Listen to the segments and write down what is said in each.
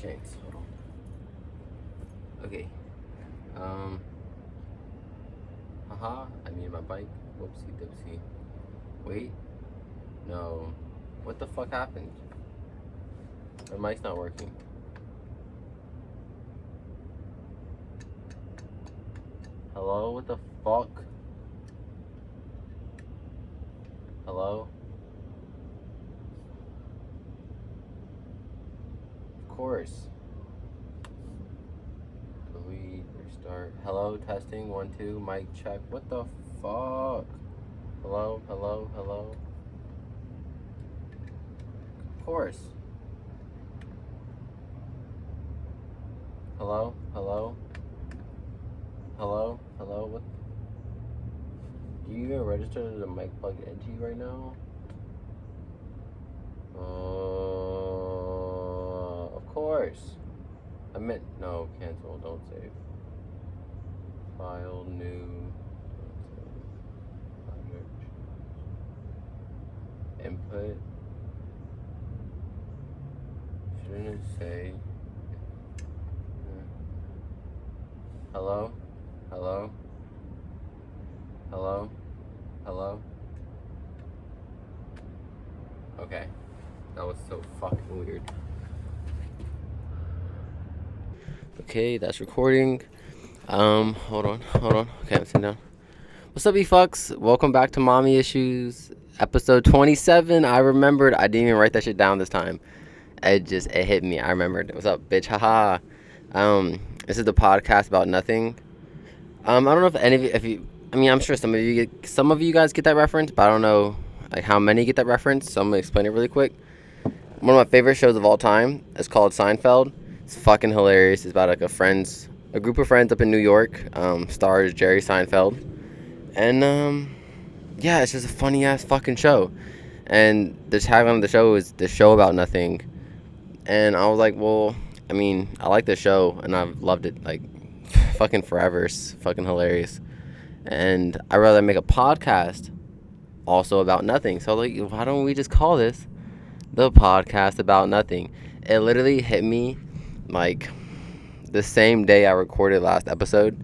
chains. Hold on. Okay. I need my bike. Whoopsie dipsy. Wait. No. What the fuck happened? My mic's not working. Hello? What the fuck? Hello? Of course. Delete, restart. Hello, testing, 1, 2, mic check. What the fuck? Hello, hello, hello. Of course. Hello, hello. Hello, hello. What? Do you even register the mic plugged into you right now? Of course. I meant no. Cancel. Don't save. File new. Project. Input. Shouldn't it say? Hello? Hello? Hello? Hello? Okay. That was so fucking weird. Okay, that's recording. Hold on. Okay, I'm sitting down. What's up, you fucks? Welcome back to Mommy Issues, episode 27. I remembered. I didn't even write that shit down this time. It hit me. I remembered. What's up, bitch? Haha. This is the podcast about nothing. I don't know if you, I'm sure some of you guys get that reference, but I don't know like how many get that reference. So I'm gonna explain it really quick. One of my favorite shows of all time is called Seinfeld. It's fucking hilarious. It's about like a group of friends up in New York. Stars Jerry Seinfeld, and yeah, it's just a funny ass fucking show. And the tagline of the show is "The Show About Nothing," and I was like, well, I like the show and I've loved it like fucking forever. It's fucking hilarious, and I'd rather make a podcast also about nothing. So like, why don't we just call this the podcast about nothing? It literally hit me like the same day I recorded last episode,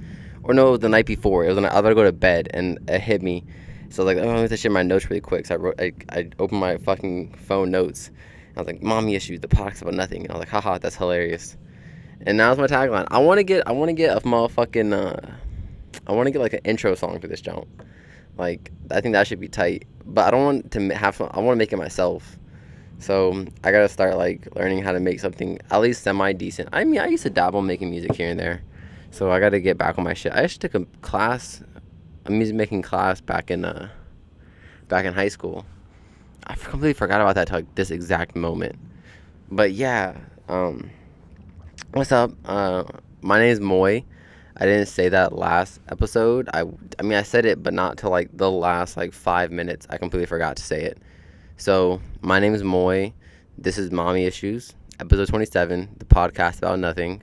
or no, it was the night before. It was when I was about to go to bed, and it hit me. So I was like, oh, let me share my notes really quick. So I opened my fucking phone notes. I was like, Mommy Issues, the podcast about nothing. And I was like, haha, that's hilarious. And now it's my tagline. I want to get a motherfucking I want to get like an intro song for this jump. Like, I think that should be tight. But I don't want to have I want to make it myself. So I gotta start like learning how to make something at least semi decent. I used to dabble making music here and there, so I gotta get back on my shit. I actually took a music making class back in high school. I completely forgot about that till like this exact moment. But yeah, what's up? My name is Moy. I didn't say that last episode. I said it, but not till like the last like 5 minutes. I completely forgot to say it. So, my name is Moy. This is Mommy Issues, episode 27, the podcast about nothing.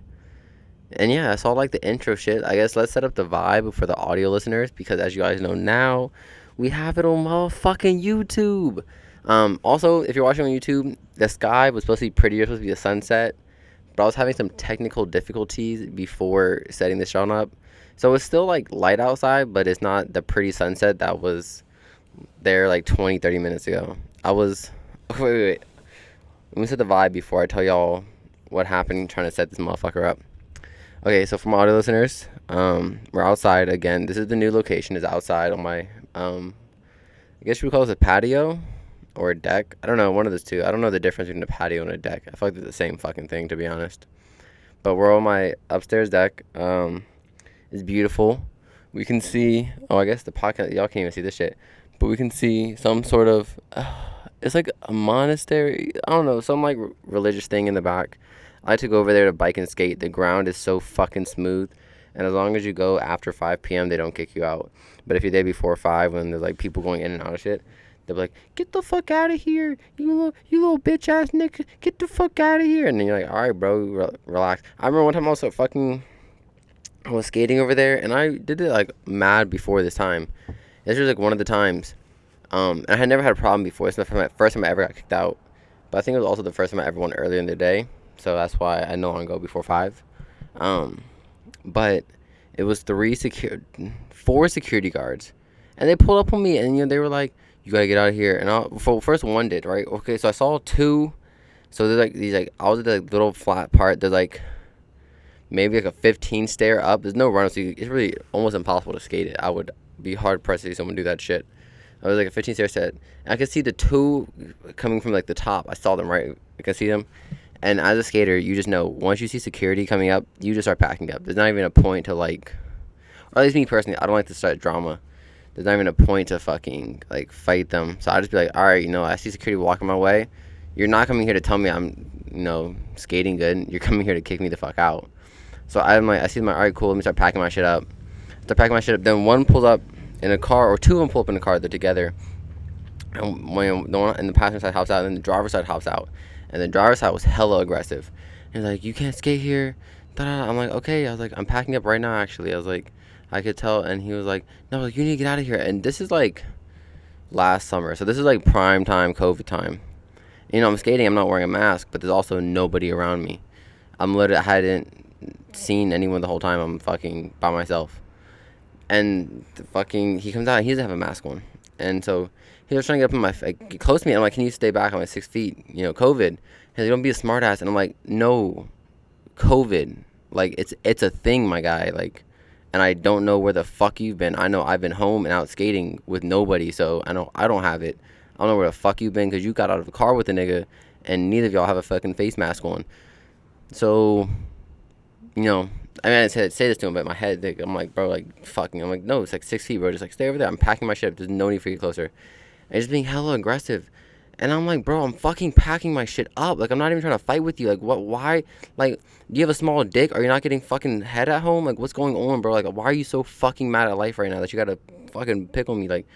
And yeah, that's all like the intro shit. I guess let's set up the vibe for the audio listeners, because as you guys know now, we have it on motherfucking YouTube. Also, if you're watching on YouTube, the sky was supposed to be prettier, supposed to be a sunset, but I was having some technical difficulties before setting this show up. So it's still like light outside, but it's not the pretty sunset that was there like 20-30 minutes ago. Wait. Let me set the vibe before I tell y'all what happened trying to set this motherfucker up. Okay, so for my audio listeners, we're outside again. This is the new location. Is outside on my, I guess you would call this a patio or a deck. I don't know, one of those two. I don't know the difference between a patio and a deck. I feel like they're the same fucking thing, to be honest. But we're on my upstairs deck. It's beautiful. We can see, I guess the podcast, y'all can't even see this shit, but we can see some sort of, it's like a monastery, I don't know, some like religious thing in the back. I like to go over there to bike and skate. The ground is so fucking smooth, and as long as you go after 5 p.m., they don't kick you out. But if you're there before 5, when there's like people going in and out of shit, they'll be like, get the fuck out of here, you little bitch ass nigga, get the fuck out of here. And then you're like, all right, bro, relax. I remember one time I was skating over there, and I did it like mad before this time. This was like one of the times. And I had never had a problem before. It's the first time I ever got kicked out. But I think it was also the first time I ever won earlier in the day. so that's why I no longer go before 5. Um, but it was 4 security guards, and they pulled up on me, and they were like, "You gotta get out of here." And first one did, right? Okay, so I saw 2. So there's like these, like, I was at the little flat part. There's like maybe like a 15 stair up. There's no run, so it's really almost impossible to skate it. I would be hard pressed to see someone do that shit. I was like a 15 stair set. And I could see the 2 coming from like the top. I saw them, right. I could see them. And as a skater, you just know once you see security coming up, you just start packing up. There's not even a point to like, or at least me personally, I don't like to start drama. There's not even a point to fucking like fight them. So I just be like, all right, I see security walking my way. You're not coming here to tell me I'm, skating good. You're coming here to kick me the fuck out. So I'm like, I see my, all right, cool. Let me start packing my shit up. Then one pulls up in a car, or 2 of them pull up in a car. They're together. And when the one in the passenger side hops out, and then the driver's side hops out. And the driver's side was hella aggressive. He's like, you can't skate here. Da-da-da. I'm like, okay. I was like, I'm packing up right now, actually. I was like, I could tell. And he was like, no, like, you need to get out of here. And this is like last summer. So this is like prime time, COVID time. I'm skating. I'm not wearing a mask, but there's also nobody around me. I hadn't seen anyone the whole time. I'm fucking by myself. And he comes out. He doesn't have a mask on. And so he was trying to get close to me. I'm like, can you stay back? I'm like 6 feet. COVID. He's like, don't be a smartass. And I'm like, no, COVID. Like, it's a thing, my guy. Like, and I don't know where the fuck you've been. I know I've been home and out skating with nobody. So I know I don't have it. I don't know where the fuck you've been, because you got out of the car with a nigga, and neither of y'all have a fucking face mask on. So, I mean, I didn't say this to him, but in my head, I'm like, bro, like, fucking. I'm like, no, it's like 6 feet, bro. Just like stay over there. I'm packing my shit up. There's no need for you closer. And he's just being hella aggressive. And I'm like, bro, I'm fucking packing my shit up. Like, I'm not even trying to fight with you. Like, what? Why? Like, do you have a small dick? Are you not getting fucking head at home? Like, what's going on, bro? Like, why are you so fucking mad at life right now that you gotta fucking pickle me? Like,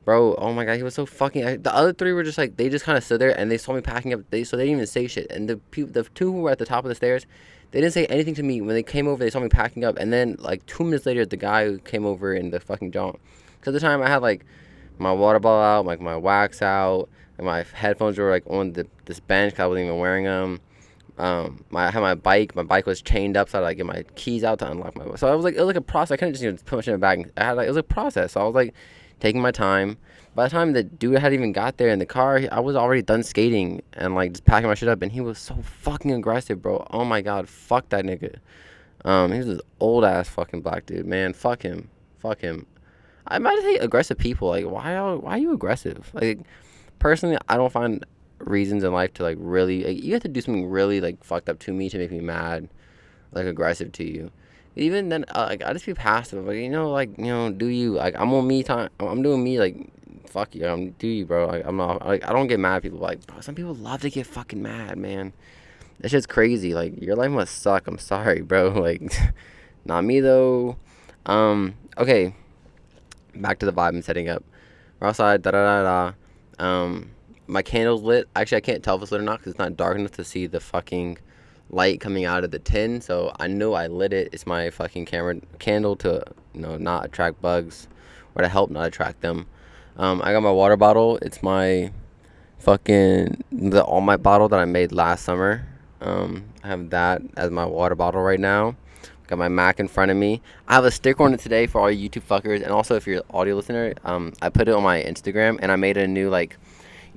bro, oh my god, he was so fucking. The other 3 were just like, they just kind of stood there and they saw me packing up. So they didn't even say shit. And the 2 who were at the top of the stairs, they didn't say anything to me. When they came over, they saw me packing up. And then like 2 minutes later, the guy who came over in the fucking jaunt. Because at the time I had like my water bottle out, like my wax out, and my headphones were like on this bench, 'cause I wasn't even wearing them. I had my bike. My bike was chained up, so I had to like get my keys out to unlock my. So it was like a process. I couldn't just put my shit in a bag. It was a process. So I was like taking my time. By the time the dude had even got there in the car, I was already done skating and like just packing my shit up. And he was so fucking aggressive, bro. Oh my god, fuck that nigga. He was this old ass fucking black dude, man. Fuck him. I might hate aggressive people. Like, why are you aggressive? Like, personally, I don't find reasons in life to like really. Like, you have to do something really like fucked up to me to make me mad, like aggressive to you. Even then, like, I just be passive. Like, do you? Like, I'm on me time. I'm doing me. Like, fuck you. Do you, bro? Like, I'm not. Like, I don't get mad at people. Like, bro, some people love to get fucking mad, man. That shit's crazy. Like, your life must suck. I'm sorry, bro. Like, not me though. Okay. Back to the vibe and setting up. We're outside. Da da da da. My candle's lit. Actually, I can't tell if it's lit or not because it's not dark enough to see the fucking light coming out of the tin. So I know I lit it. It's my fucking camera candle to not attract bugs, or to help not attract them. I got my water bottle. It's my fucking the All Might bottle that I made last summer. I have that as my water bottle right now. Got my Mac in front of me. I have a sticker on it today for all you YouTube fuckers, and also if you're an audio listener, I put it on my Instagram, and I made a new, like,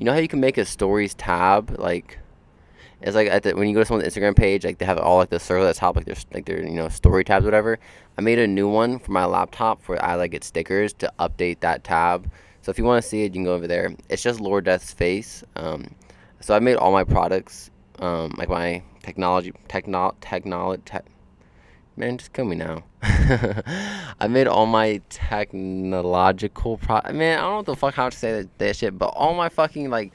how you can make a stories tab, like, it's like when you go to someone's Instagram page, like, they have all like the circle at the top, like their story tabs, whatever. I made a new one for my laptop where I like get stickers to update that tab. So if you want to see it, you can go over there. It's just Lord Death's face. So I made all my products, like my technology. Man, just kill me now. I made all my technological Man, I don't know what the fuck how to say that shit, but all my fucking like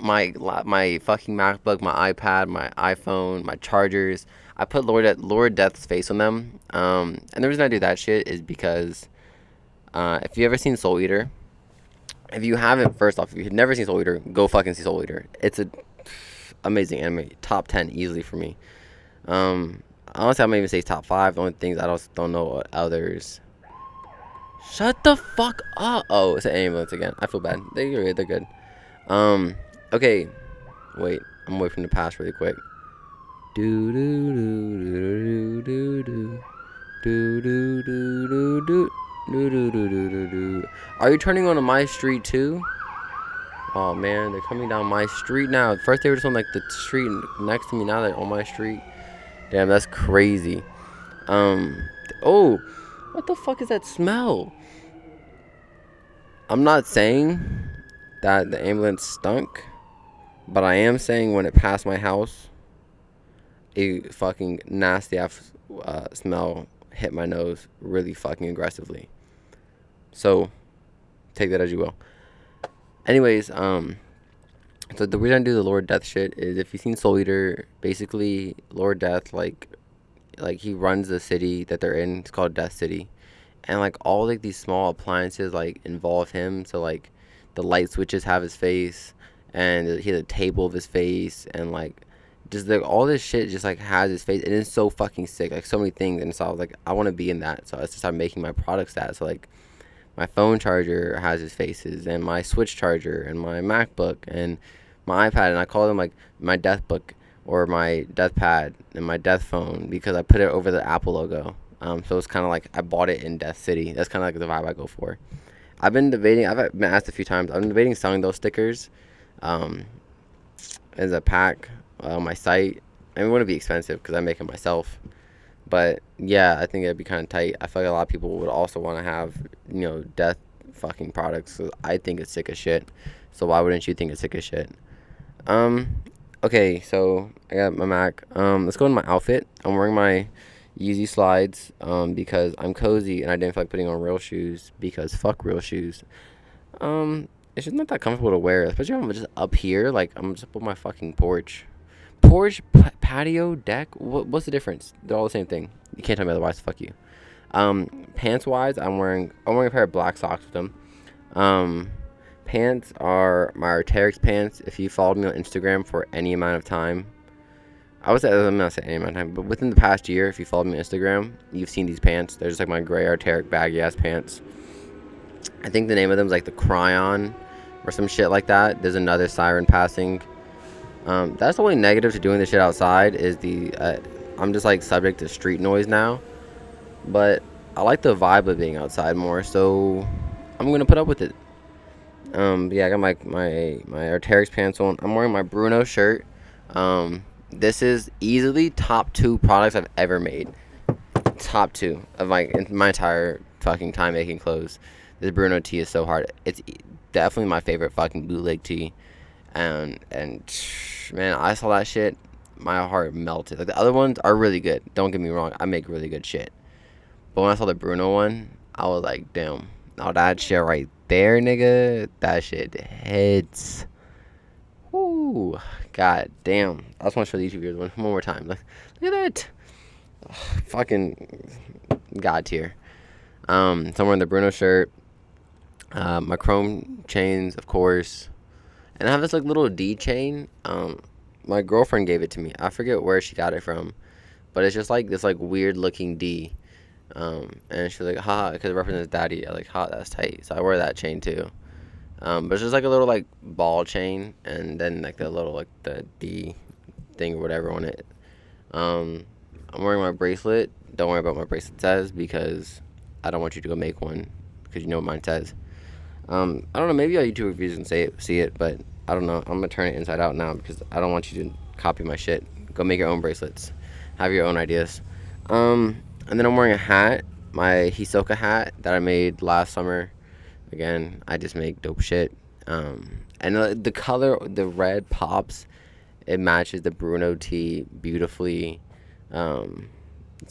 my fucking MacBook, my iPad, my iPhone, my chargers. I put Lord Death's face on them. And the reason I do that shit is because if you ever seen Soul Eater, if you haven't, first off, if you've never seen Soul Eater, go fucking see Soul Eater. It's a amazing anime, top 10 easily for me. Honestly, I might even say top 5. The only things I don't know what others. Shut the fuck up. Oh, it's an ambulance again. I feel bad. They're good. Okay. Wait. I'm away from the past really quick. Do do do do do do do do do do do do do do do do. Are you turning onto my street too? Oh man, they're coming down my street now. First they were just on like the street next to me. Now they're on my street. Damn, that's crazy. Oh, what the fuck is that smell? I'm not saying that the ambulance stunk, but I am saying when it passed my house, a fucking nasty ass smell hit my nose really fucking aggressively. So, take that as you will. Anyways, so the reason I do the Lord Death shit is if you've seen Soul Eater, basically Lord Death like he runs the city that they're in. It's called Death City, and like all like these small appliances like involve him. So like the light switches have his face, and he has a table of his face, and like just like all this shit just like has his face, and it's so fucking sick. Like so many things, and so I was like, I want to be in that. So I just started making my products that. So like my phone charger has his faces, and my Switch charger, and my MacBook, and my iPad, and I call them like my Death Book or my Death Pad and my Death Phone because I put it over the Apple logo. So it's kind of like I bought it in Death City. That's kind of like the vibe I go for. I've been debating. I've been asked a few times. I've been debating selling those stickers as a pack on my site. And it wouldn't be expensive because I make it myself. But yeah, I think it'd be kind of tight. I feel like a lot of people would also want to have, death fucking products. So I think it's sick as shit. So why wouldn't you think it's sick as shit? Okay, so I got my Mac. Let's go into my outfit. I'm wearing my Yeezy slides because I'm cozy and I didn't feel like putting on real shoes because fuck real shoes. It's just not that comfortable to wear, especially if I'm just up here. Like I'm just up on my fucking porch. Patio, deck. What's the difference? They're all the same thing. You can't tell me otherwise. Fuck you. Pants wise, I'm wearing a pair of black socks with them. Pants are my Arc'teryx pants. If you followed me on Instagram for any amount of time, I'm not saying any amount of time, but within the past year, if you followed me on Instagram, you've seen these pants. They're just like my gray Arc'teryx baggy ass pants. I think the name of them is like the Cryon or some shit like that. There's another siren passing. That's the only negative to doing this shit outside is I'm just like subject to street noise now. But I like the vibe of being outside more, so I'm gonna put up with it. Yeah, I got my Arc'teryx pants on. I'm wearing my Bruno shirt. This is easily top 2 products I've ever made. Top 2 of my entire fucking time making clothes. This Bruno tee is so hard. It's definitely my favorite fucking bootleg tee. And man, I saw that shit, my heart melted. Like the other ones are really good. Don't get me wrong, I make really good shit. But when I saw the Bruno one, I was like, damn. Now that shit right there, nigga, that shit hits. Woo, god damn. I just want to show the YouTube viewers one more time. Like, look at that. Ugh, fucking god tier. So I'm wearing the Bruno shirt. My chrome chains, of course. And I have this like little D chain. My girlfriend gave it to me. I forget where she got it from, but it's just like this like weird looking D. And she's like, ha, because it represents daddy. I like, ha, that's tight. So I wear that chain too. But it's just like a little like ball chain, and then like the little like the D thing or whatever on it. I'm wearing my bracelet. Don't worry about what my bracelet says because I don't want you to go make one because you know what mine says. I don't know. Maybe all YouTube reviews can see it, but I don't know. I'm gonna turn it inside out now because I don't want you to copy my shit. Go make your own bracelets. Have your own ideas. And then I'm wearing a hat, my Hisoka hat that I made last summer. Again, I just make dope shit. And the color, the red pops. It matches the Bruno tee beautifully. So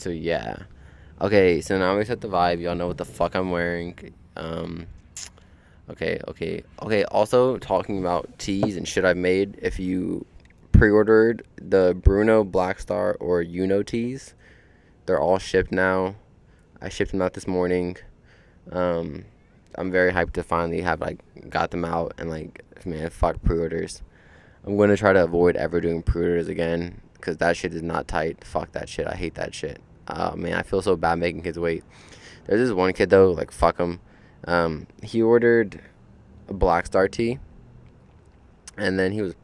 yeah. Okay, so now we set the vibe. Y'all know what the fuck I'm wearing. Okay. Also, talking about tees and shit I've made. If you pre-ordered the Bruno Black Star or Uno tees, they're all shipped now. I shipped them out this morning. I'm very hyped to finally have got them out, and man, fuck pre-orders. I'm gonna try to avoid ever doing pre-orders again because that shit is not tight. Fuck that shit. I hate that shit. Man, I feel so bad making kids wait. There's this one kid though, fuck him. He ordered a Black Star tee, and then he was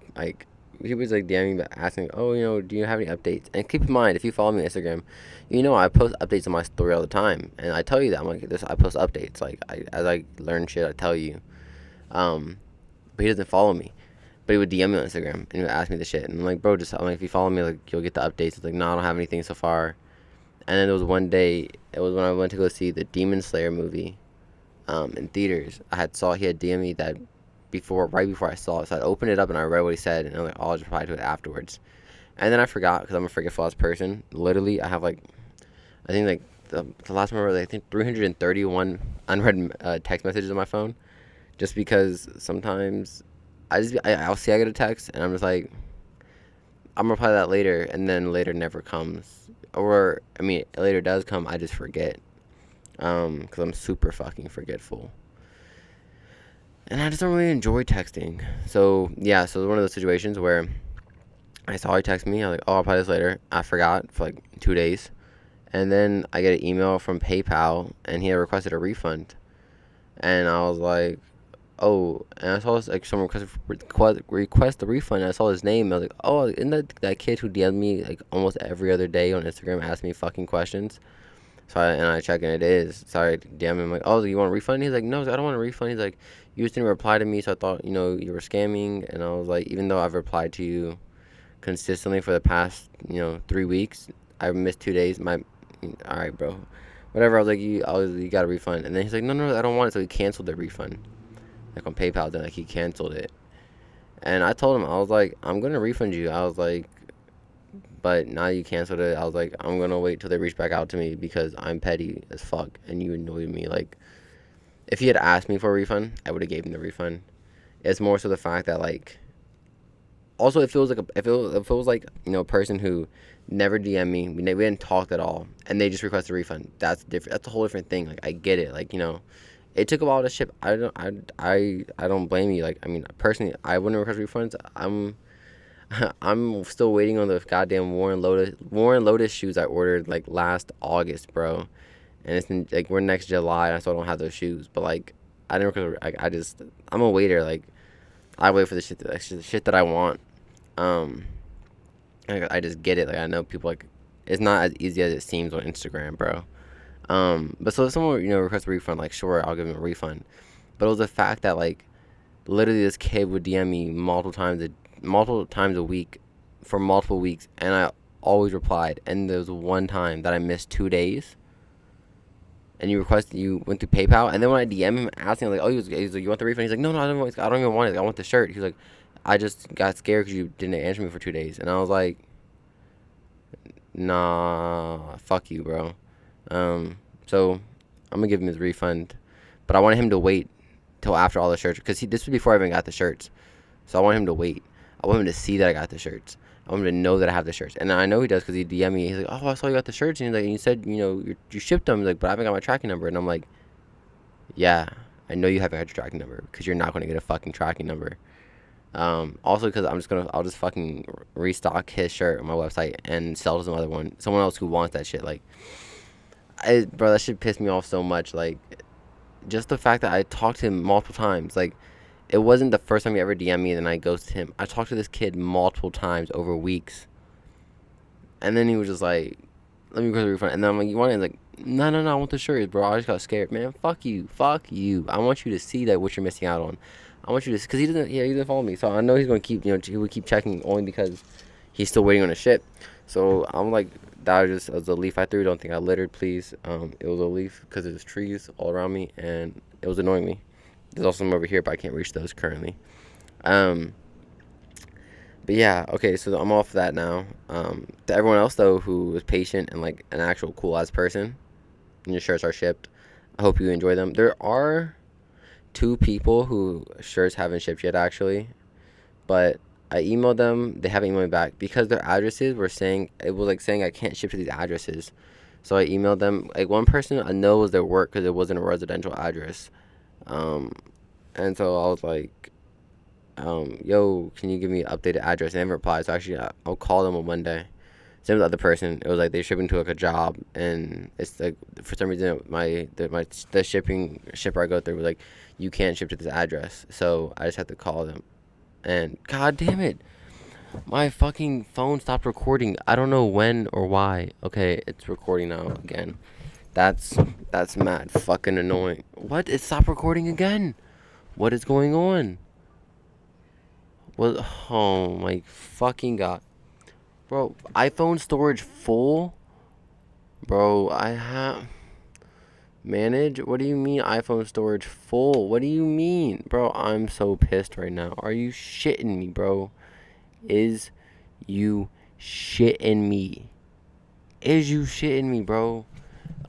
he was like DMing me asking, oh, do you have any updates? And keep in mind, if you follow me on Instagram, I post updates on my story all the time, and I tell you that I'm like this. I post updates, like as I learn shit, I tell you. Um, but he doesn't follow me. But he would DM me on Instagram and he would ask me the shit, and I'm like, bro, I'm like, if you follow me, like, you'll get the updates. It's like, no, I don't have anything so far. And then there was one day, it was when I went to go see the Demon Slayer movie, in theaters. He had DM me that right before I saw it. So I opened it up and I read what he said, and I'm like, oh, I'll just reply to it afterwards. And then I forgot because I'm a forgetful ass person. Literally, I have like, I think like the last one I wrote, I think 331 unread text messages on my phone, just because sometimes I'll see I get a text and I'm just like, I'm gonna reply to that later, and then later never comes. Or, I mean, later does come, I just forget. Because I'm super fucking forgetful. And I just don't really enjoy texting. So, yeah, so one of those situations where I saw he text me, I was like, oh, I'll reply this later. I forgot for like 2 days. And then I get an email from PayPal, and he had requested a refund. And I was like, oh, and I saw this, like, someone request a refund, and I saw his name, and I was like, oh, isn't that kid who DM'd me, like, almost every other day on Instagram, asked me fucking questions? So I check, and it is. So I DM him, like, oh, you want a refund? He's like, no, I don't want a refund. He's like, you just didn't reply to me, so I thought, you were scamming. And I was like, even though I've replied to you consistently for the past, 3 weeks, I've missed 2 days. All right, bro. Whatever. I was like, you got a refund. And then he's like, no, I don't want it. So he canceled the refund. Like on PayPal, then like he canceled it. And I told him, I was like, I'm gonna refund you. I was like, but now you canceled it. I was like, I'm gonna wait till they reach back out to me because I'm petty as fuck and you annoyed me. Like, if he had asked me for a refund, I would have gave him the refund. It's more so the fact that, like, also if it was like a person who never DM me, we didn't talk at all, and they just request a refund. That's different. That's a whole different thing. Like, I get it. Like, it took a while to ship. I don't blame you. Like, I mean, personally, I wouldn't request refunds. I'm still waiting on the goddamn Warren Lotus shoes I ordered like last August, bro. And it's like we're next July, and I still don't have those shoes. But like, I never, I'm a waiter. Like, I wait for the shit that I want. I just get it. Like, I know people, like, it's not as easy as it seems on Instagram, bro. But so if someone, requests a refund, like, sure, I'll give them a refund. But it was the fact that, like, literally this kid would DM me multiple times a week for multiple weeks, and I always replied. And there was one time that I missed 2 days, and you went through PayPal, and then when I DM him asking, like, oh, he's like, you want the refund? He's like, no, I don't even want it. Like, I want the shirt. He's like, I just got scared because you didn't answer me for 2 days, and I was like, nah, fuck you, bro. So I'm gonna give him his refund, but I wanted him to wait till after all the shirts, because this was before I even got the shirts. So I want him to wait. I want him to see that I got the shirts. I want him to know that I have the shirts. And I know he does because he DM me. He's like, oh, I saw you got the shirts. And he's like, you said, you shipped them. He's like, but I haven't got my tracking number. And I'm like, yeah, I know you haven't got your tracking number because you're not going to get a fucking tracking number. Also because I'll just fucking restock his shirt on my website and sell to someone else who wants that shit. Like, bro, that shit pissed me off so much. Like, just the fact that I talked to him multiple times. Like, it wasn't the first time he ever DM'd me and then I ghosted him. I talked to this kid multiple times over weeks. And then he was just like, let me request a refund. And then I'm like, you want it? He's like, no, I want the shirt, bro. I just got scared. Man, fuck you. I want you to see that what you're missing out on. I want you to, because he doesn't follow me. So I know he's going to keep, he would keep checking only because he's still waiting on his shit. So I'm like, that was a leaf I threw. Don't think I littered, please. It was a leaf because there's trees all around me and it was annoying me. There's also some over here, but I can't reach those currently. But yeah, okay, so I'm off that now. To everyone else, though, who was patient and, like, an actual cool-ass person, and your shirts are shipped, I hope you enjoy them. There are 2 people who shirts haven't shipped yet, actually. But I emailed them. They haven't emailed me back because their addresses were saying, it was, like, saying I can't ship to these addresses. So I emailed them. Like, one person I know was their work because it wasn't a residential address. And so I was like, yo, can you give me an updated address? And they haven't replied, so actually I'll call them on Monday. Same with the other person. It was like they're shipping to like a job, and it's like for some reason the shipper I go through was like, you can't ship to this address. So I just had to call them, and god damn it, My fucking phone stopped recording. I don't know when or why. Okay, it's recording now again. That's that's mad fucking annoying. What? It stopped recording again. What is going on? What? Oh my fucking god, bro. iPhone storage full, bro. I have manage. What do you mean iPhone storage full? What do you mean, bro? I'm so pissed right now. Are you shitting me, bro? Is you shitting me? Is you shitting me, bro?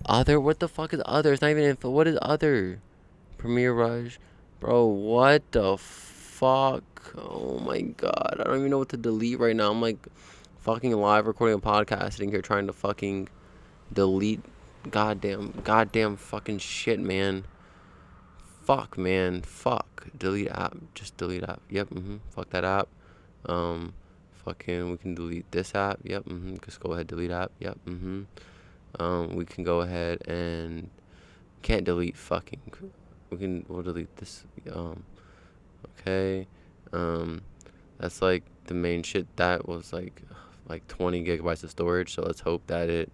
Other? What the fuck is other? It's not even info. What is other? Premiere Rush? Bro, what the fuck? Oh my god. I don't even know what to delete right now. I'm like fucking live recording a podcast sitting here trying to fucking delete goddamn fucking shit, man. Fuck, man. Fuck. Delete app. Just delete app. Yep, Fuck that app. Um, Fucking, we can delete this app. Yep, Just go ahead, delete app. Yep, We can go ahead and can't delete fucking. We'll delete this. Okay. Um, that's like the main shit. That was like 20 gigabytes of storage. So let's hope that it.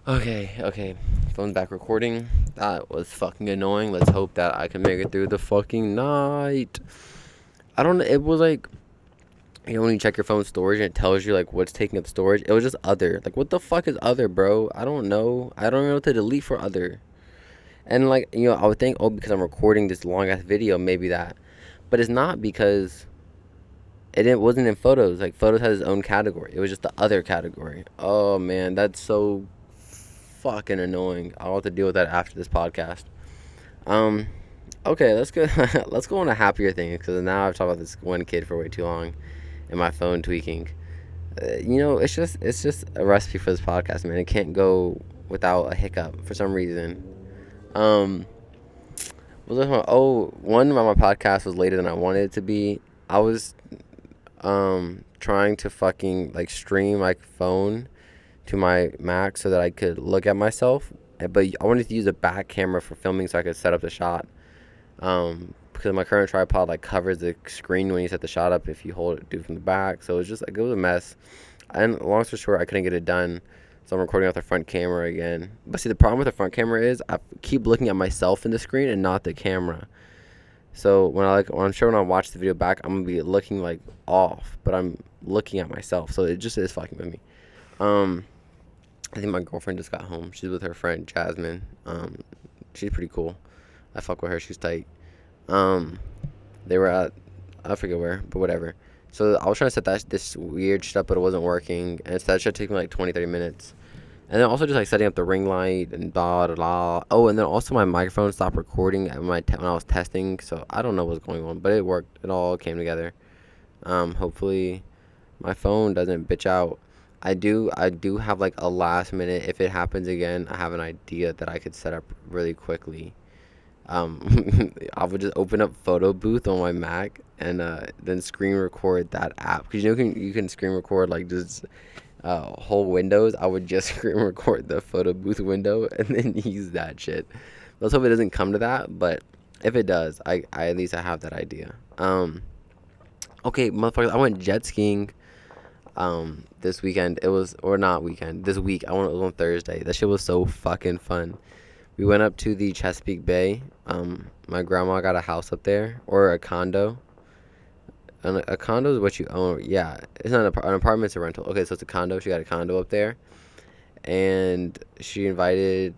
Okay. Phone's back recording. That was fucking annoying. Let's hope that I can make it through the fucking night. I don't know. It was like, when you check your phone storage and it tells you like what's taking up storage, it was just other. Like, what the fuck is other, bro? I don't know. I don't know what to delete for other. And like, I would think, oh, because I'm recording this long ass video, maybe that. But it's not, because it wasn't in photos. Like, photos has its own category. It was just the other category. Oh man, that's so fucking annoying. I'll have to deal with that after this podcast. Um, okay, let's go. Let's go on a happier thing, because now I've talked about this one kid for way too long, and my phone tweaking. It's just a recipe for this podcast, man. It can't go without a hiccup for some reason. Um, was this one? Oh, one of my podcast was later than I wanted it to be. I was trying to fucking like stream my phone to my Mac so that I could look at myself, but I wanted to use a back camera for filming so I could set up the shot. Because my current tripod like covers the screen when you set the shot up if you hold it from the back, so it was a mess. And long story short, I couldn't get it done. So I'm recording off the front camera again. But see, the problem with the front camera is I keep looking at myself in the screen and not the camera. So when I watch the video back, I'm gonna be looking like off, but I'm looking at myself. So it just is fucking with me. I think my girlfriend just got home. She's with her friend Jasmine. She's pretty cool. I fuck with her. She's tight. They were at, I forget where, but whatever. So I was trying to set this weird shit up, but it wasn't working. And so that should take me like 20, 30 minutes. And then also just like setting up the ring light and blah, blah, blah. Oh, and then also my microphone stopped recording when I was testing. So I don't know what's going on, but it worked. It all came together. Hopefully my phone doesn't bitch out. I do have like a last minute. If it happens again, I have an idea that I could set up really quickly. I would just open up Photo Booth on my Mac and then screen record that app, because you can screen record like just whole windows. I would just screen record the Photo Booth window and then use that shit. Let's hope it doesn't come to that, but if it does, I at least I have that idea. Okay, motherfuckers, I went jet skiing this weekend. It was, or not weekend, this week. It was on Thursday. That shit was so fucking fun. We went up to the Chesapeake Bay. My grandma got a house up there, or a condo. And a condo is what you own. Yeah, it's not an apartment's a rental. Okay, so it's a condo. She got a condo up there, and she invited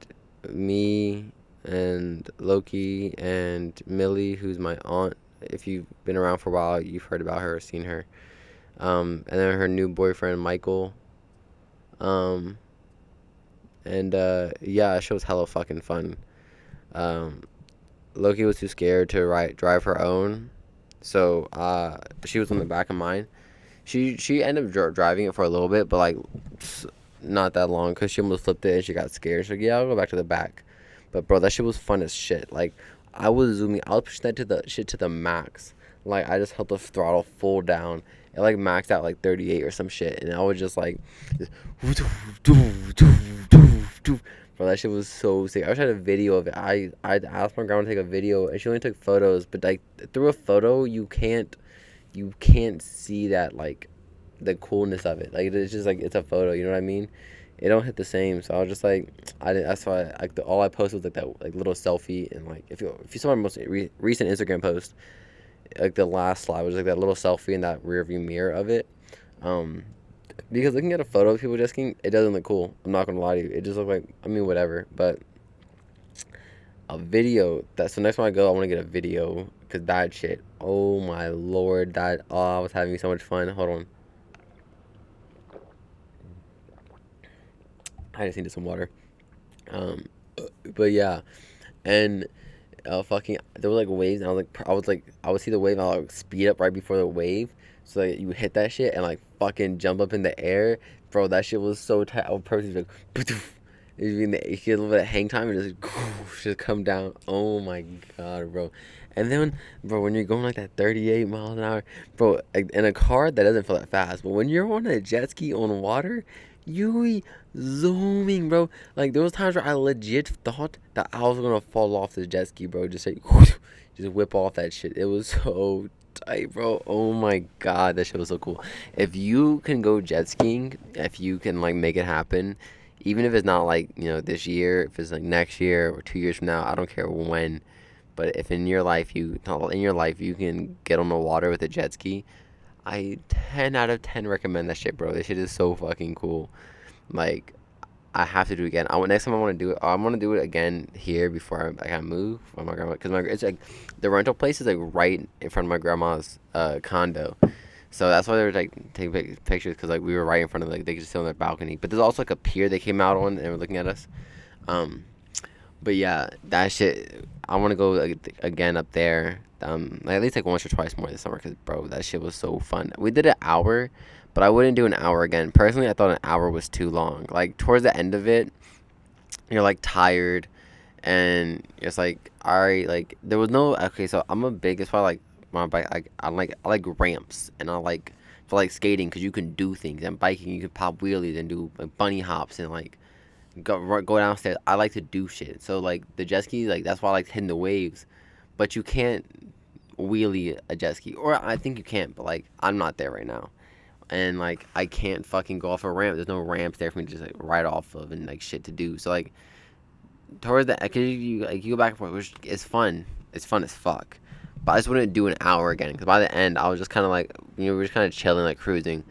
me and Loki and Millie, who's my aunt. If you've been around for a while, you've heard about her or seen her. And then her new boyfriend Michael. Yeah, it was hella fucking fun. Loki was too scared to drive her own, so she was on the back of mine. She ended up driving it for a little bit, but like not that long, because she almost flipped it and she got scared. She's like, yeah, I'll go back to the back. But bro, that shit was fun as shit. Like, I was pushing that to the max. Like, I just held the throttle full down. It like maxed out like 38 or some shit, and I was just like, bro, that shit was so sick. I wish I had a video of it. I asked my grandma to take a video, and she only took photos. But like, through a photo, you can't you can't see that like the coolness of it. Like it's just like it's a photo. You know what I mean? It don't hit the same. So I was just like, I didn't. That's why all I posted was like that like little selfie, and like if you saw my most recent Instagram post, like the last slide was like that little selfie in that rear view mirror of it. Um, because looking at a photo of people jet skiing, it doesn't look cool. I'm not gonna lie to you. It just looked like, I mean, whatever. But a video. That's the next time I go. I want to get a video because that shit. Oh my lord, that. Oh, I was having so much fun. Hold on. I just needed some water. Um, but yeah, and fucking there were like waves, and I would see the wave, and I would like, speed up right before the wave, so like you hit that shit and like fucking jump up in the air, bro. That shit was so tight. I would personally like, you get a little bit of hang time and just come down. Oh my god, bro. And then, bro, when you're going like that 38 miles an hour, bro, like, in a car that doesn't feel that fast, but when you're on a jet ski on water, you be zooming, bro. Like there was times where I legit thought that I was gonna fall off the jet ski, bro. Just like, just whip off that shit. It was so tight, bro. Oh my god, that shit was so cool. If you can go jet skiing, if you can like make it happen, even if it's not like this year, if it's like next year or 2 years from now, I don't care when. But if in your life you can get on the water with a jet ski, I 10 out of 10 recommend that shit, bro. This shit is so fucking cool. Like, I have to do it again. Next time I want to do it, I want to do it again here before I move from my grandma, because it's like the rental place is like right in front of my grandma's condo. So that's why they were like taking pictures, because like we were right in front of, like, they could just sit on their balcony. But there's also like a pier they came out on and were looking at us. Um, but yeah, that shit. I want to go like, again up there. Like, at least like once or twice more this summer, because bro, that shit was so fun. We did an hour, but I wouldn't do an hour again. Personally, I thought an hour was too long. Like towards the end of it, you're like tired, and it's like, all right, like there was no, okay. So I'm a big, it's probably like my bike. Like I like ramps, and I like for like skating, because you can do things, and biking you can pop wheelies and do like bunny hops and like go downstairs. I like to do shit. So like the jet ski, like that's why I like hitting the waves. But you can't wheelie a jet ski, or I think you can, but like I'm not there right now, and like I can't fucking go off a ramp. There's no ramps there for me to just like ride off of and like shit to do. So like towards the, cause you go back and forth, which is fun. It's fun as fuck. But I just wouldn't do an hour again, because by the end I was just kind of like, we were just kind of chilling, like cruising.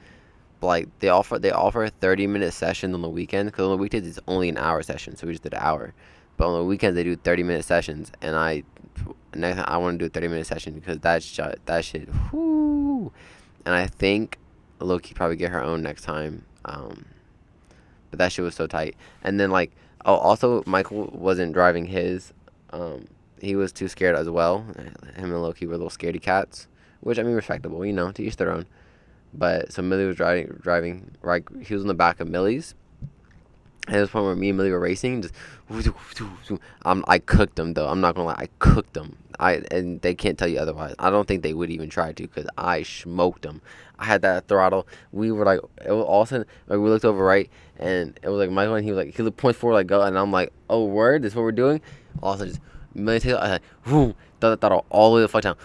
But like they offer 30-minute sessions on the weekend, because on the weekdays it's only an hour session, so we just did an hour. But on the weekends they do 30-minute sessions, and next time I want to do a 30-minute session, because that shit, whoo. And I think Loki probably get her own next time. But that shit was so tight. And then like, oh, also Michael wasn't driving his. He was too scared as well. Him and Loki were little scaredy cats, which I mean respectable, to each their own. But so Millie was driving right. He was in the back of Millie's. And there was a point where me and Millie were racing. Just, I cooked them though. I'm not gonna lie, I cooked them. And they can't tell you otherwise. I don't think they would even try to, because I smoked them. I had that throttle. We were like, it was all of a sudden, like we looked over right, and it was like Michael, and he looked point forward like go, and I'm like, oh word, this is what we're doing. All of a sudden, just Millie takes, I like, whoom, throw that throttle all the way the fuck down,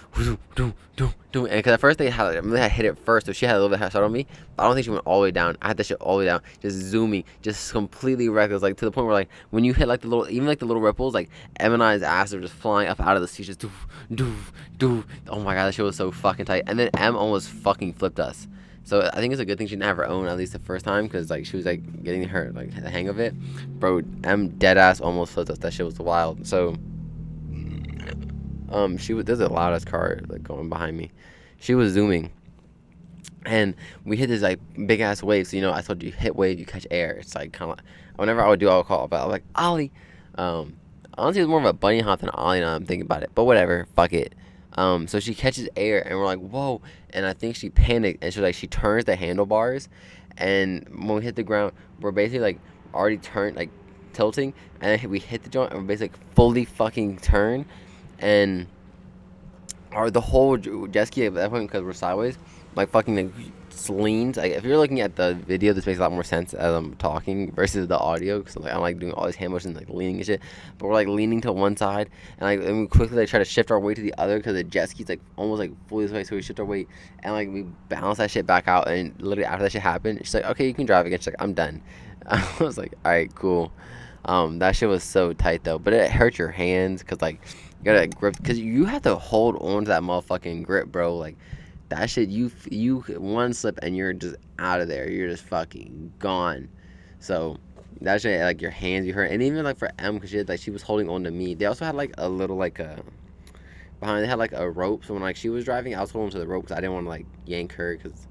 and because at first they had hit it first, so she had a little bit head start on me, but I don't think she went all the way down. I had that shit all the way down, just zooming, just completely reckless, like to the point where like when you hit like the little, even like the little ripples, like Em and I's ass are just flying up out of the seat, just doof. Oh my god, that shit was so fucking tight. And then Em almost fucking flipped us. So I think it's a good thing she didn't have her own, at least the first time, because like she was like getting her like the hang of it. Bro, Em dead ass almost flipped us. That shit was wild. So there's a loud ass car like going behind me. She was zooming, and we hit this like big ass wave. So I told you, hit wave, you catch air. It's like kind of like, whenever I would call, but I was like, Ollie. Honestly, it was more of a bunny hop than Ollie. Now I'm thinking about it, but whatever, fuck it. So she catches air, and we're like, whoa. And I think she panicked, and she turns the handlebars, and when we hit the ground, we're basically like already turned, like tilting, and then we hit the joint, and we're basically like, fully fucking turn, and the whole jet ski at that point, because we're sideways, like fucking like, leans. Like if you're looking at the video, this makes a lot more sense as I'm talking versus the audio, because like I'm like doing all these hand motions, like leaning and shit. But we're like leaning to one side, and we quickly like try to shift our weight to the other because the jet ski's like almost like fully this way, so we shift our weight and like we balance that shit back out. And literally after that shit happened, she's like, okay, you can drive again. She's like, I'm done. I was like, all right, cool. That shit was so tight though, but it hurt your hands because like you gotta grip, because you have to hold on to that motherfucking grip, bro. Like that shit, you one slip and you're just out of there. You're just fucking gone. So that shit, like your hands, you hurt, and even like for M, because she was holding on to me. They also had like a little like a behind. They had like a rope, so when like she was driving, I was holding to the rope because I didn't want to like yank her because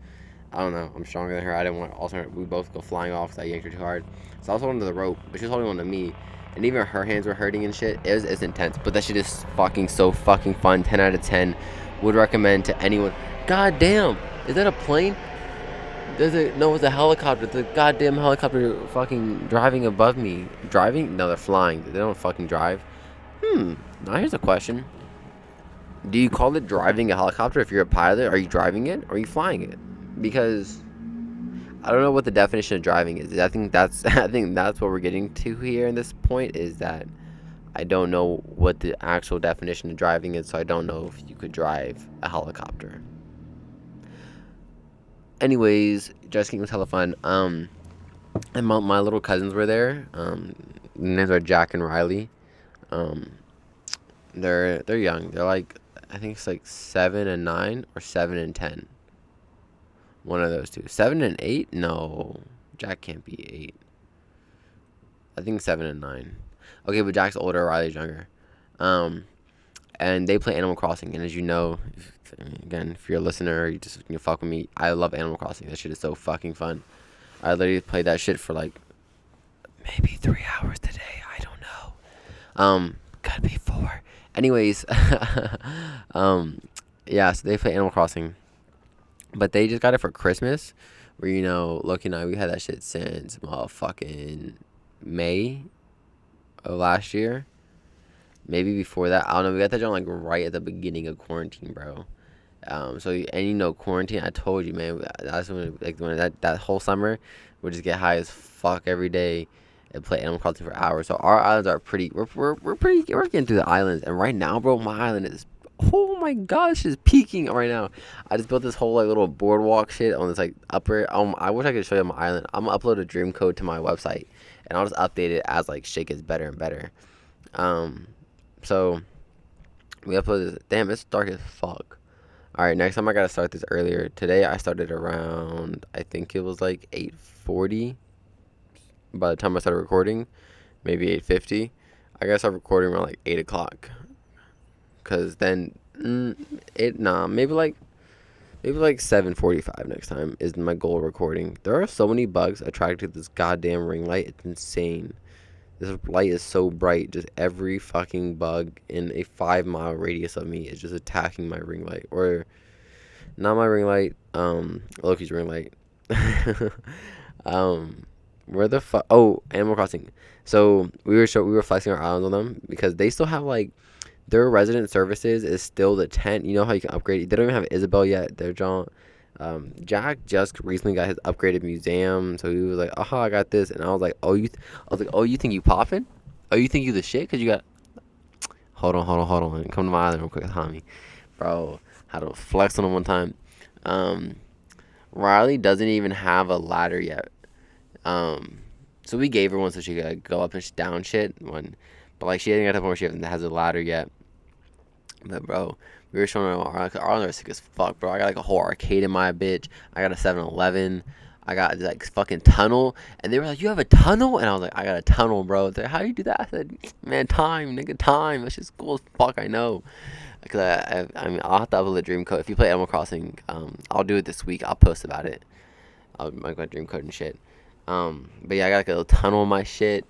I don't know, I'm stronger than her. I didn't want also we both go flying off because I yanked her too hard. So I was holding to the rope, but she was holding on to me. And even her hands were hurting and shit. It's intense. But that shit is fucking so fucking fun. 10 out of 10. Would recommend to anyone. God damn. Is that a plane? No, it's a helicopter. The goddamn helicopter fucking driving above me. Driving? No, they're flying. They don't fucking drive. Now here's a question. Do you call it driving a helicopter if you're a pilot? Are you driving it or are you flying it? Because I don't know what the definition of driving is. I think that's what we're getting to here in this point, is that I don't know what the actual definition of driving is, so I don't know if you could drive a helicopter. Anyways, jet skiing was hella fun. And my little cousins were there. Their names are Jack and Riley. Um, they're young. They're like, I think it's like 7 and 9 or 7 and 10. One of those two. 7 and 8? No, Jack can't be 8. I think 7 and 9. Okay, but Jack's older, Riley's younger. And they play Animal Crossing. And as you know, again, if you're a listener, you just fuck with me. I love Animal Crossing. That shit is so fucking fun. I literally played that shit for like maybe 3 hours today. I don't know. Could be 4. Anyways, yeah. So they play Animal Crossing, but they just got it for Christmas. Where Loki and I, we had that shit since motherfucking May of last year. Maybe before that, I don't know. We got that joint like right at the beginning of quarantine, bro. Quarantine. I told you, man. That's when that whole summer, we just get high as fuck every day and play Animal Crossing for hours. So our islands are pretty. We're getting through the islands, and right now, bro, my island is. Oh my gosh, it's peaking right now. I just built this whole like little boardwalk shit on this like upper. I wish I could show you my island. I'm gonna upload a dream code to my website, and I'll just update it as like shit gets better and better. So we uploaded this. Damn, it's dark as fuck. Alright, next time I gotta start this earlier. Today I started around, I think it was like 8:40. By the time I started recording, maybe 8:50. I gotta start recording around like 8 o'clock. Cause then, maybe like 7:45 next time is my goal recording. There are so many bugs attracted to this goddamn ring light. It's insane. This light is so bright. Just every fucking bug in a 5-mile radius of me is just attacking my ring light. Or, not my ring light, Loki's ring light. Where the fuck? Oh, Animal Crossing. So, we were flexing our islands on them because they still have, like, their resident services is still the tent. You know how you can upgrade? They don't even have Isabel yet. They're John. Jack just recently got his upgraded museum, so he was like, "Oh, I got this," and I was like, "Oh, you think you popping? Oh, you think you the shit? Cause you got." Hold on. Come to my island real quick, Tommy, bro. Had to flex on him one time. Riley doesn't even have a ladder yet. So we gave her one so she could go up and down shit. But like she hasn't got to the point where she has a ladder yet. But bro, we were showing her our islands are sick as fuck, bro. I got like a whole arcade in my bitch. I got a 7-Eleven. I got like fucking tunnel. And they were like, "You have a tunnel?" And I was like, "I got a tunnel, bro." They're like, "How do you do that?" I said, "Man, time, nigga, time. That's just cool as fuck, I know." Because I mean, I'll have to upload the dream code. If you play Animal Crossing, I'll do it this week. I'll post about it. I'll make my dream code and shit. But yeah, I got like a little tunnel in my shit.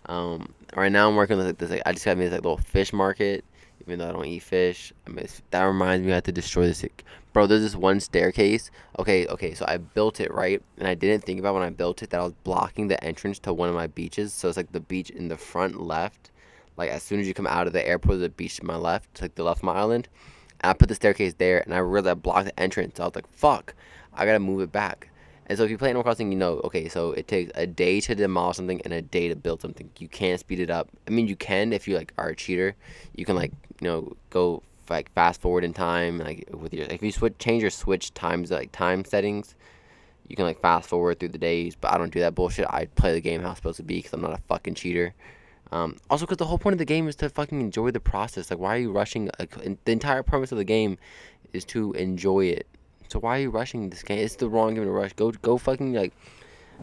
Right now I'm working with like this. Like, I just got me this like little fish market. Even though I don't eat fish, I mean, that reminds me I have to destroy this. Bro, there's this one staircase. Okay, so I built it, right? And I didn't think about when I built it that I was blocking the entrance to one of my beaches. So it's like the beach in the front left. Like as soon as you come out of the airport, there's a beach to my left. It's like the left of my island. And I put the staircase there, and I realized I blocked the entrance. So I was like, fuck, I gotta move it back. And so if you play Animal Crossing, you know, okay, so it takes a day to demolish something and a day to build something. You can't speed it up. I mean, you can if you like are a cheater. You can like, you know, go like fast forward in time, like with your if you change your Switch times like time settings, you can like fast forward through the days. But I don't do that bullshit. I play the game how it's supposed to be because I'm not a fucking cheater. Also, because the whole point of the game is to fucking enjoy the process. Like, why are you rushing? The entire premise of the game is to enjoy it. So why are you rushing this game? It's the wrong game to rush. Go fucking like,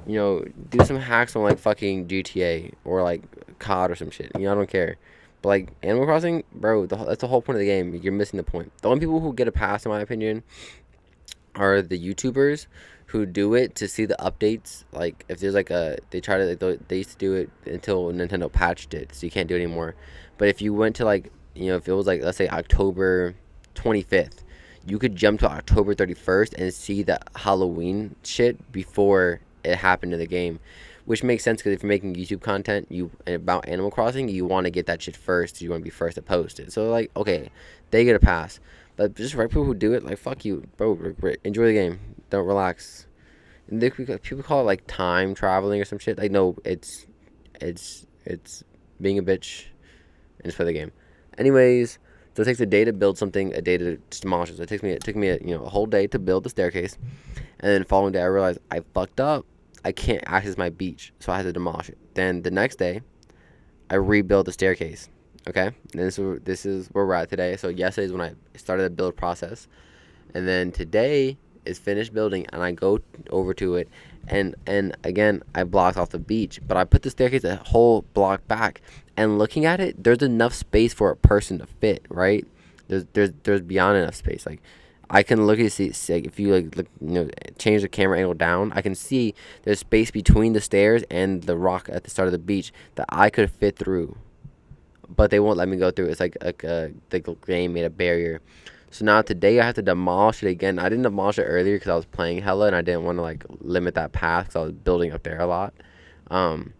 you know, do some hacks on like fucking GTA or like COD or some shit. You know, I don't care. But like Animal Crossing, bro, that's the whole point of the game. You're missing the point. The only people who get a pass, in my opinion, are the YouTubers who do it to see the updates. Like if there's like they try to they used to do it until Nintendo patched it, so you can't do it anymore. But if you went to like, you know, if it was like, let's say October 25th, you could jump to October 31st and see the Halloween shit before it happened in the game, which makes sense because if you're making YouTube content you about Animal Crossing, you want to get that shit first. You want to be first to post it. So like, okay, they get a pass. But just right people who do it, like, fuck you, bro. Enjoy the game. Don't relax. And people call it like time traveling or some shit. Like, no, it's being a bitch and just play the game. Anyways, so it takes a day to build something, a day to demolish it. So it took me a whole day to build the staircase, and then the following day I realized I fucked up. I can't access my beach, so I had to demolish it. Then the next day, I rebuilt the staircase. Okay, and this is where we're at today. So yesterday is when I started the build process, and then today is finished building, and I go over to it, and again I blocked off the beach, but I put the staircase a whole block back, and looking at it, there's enough space for a person to fit. Right? There's beyond enough space. Like I can look at see like, if you like look, you know, change the camera angle down, I can see there's space between the stairs and the rock at the start of the beach that I could fit through, but they won't let me go through. It's like the game made a barrier. So now today I have to demolish it again. I didn't demolish it earlier because I was playing hella and I didn't want to like limit that path because I was building up there a lot. Um,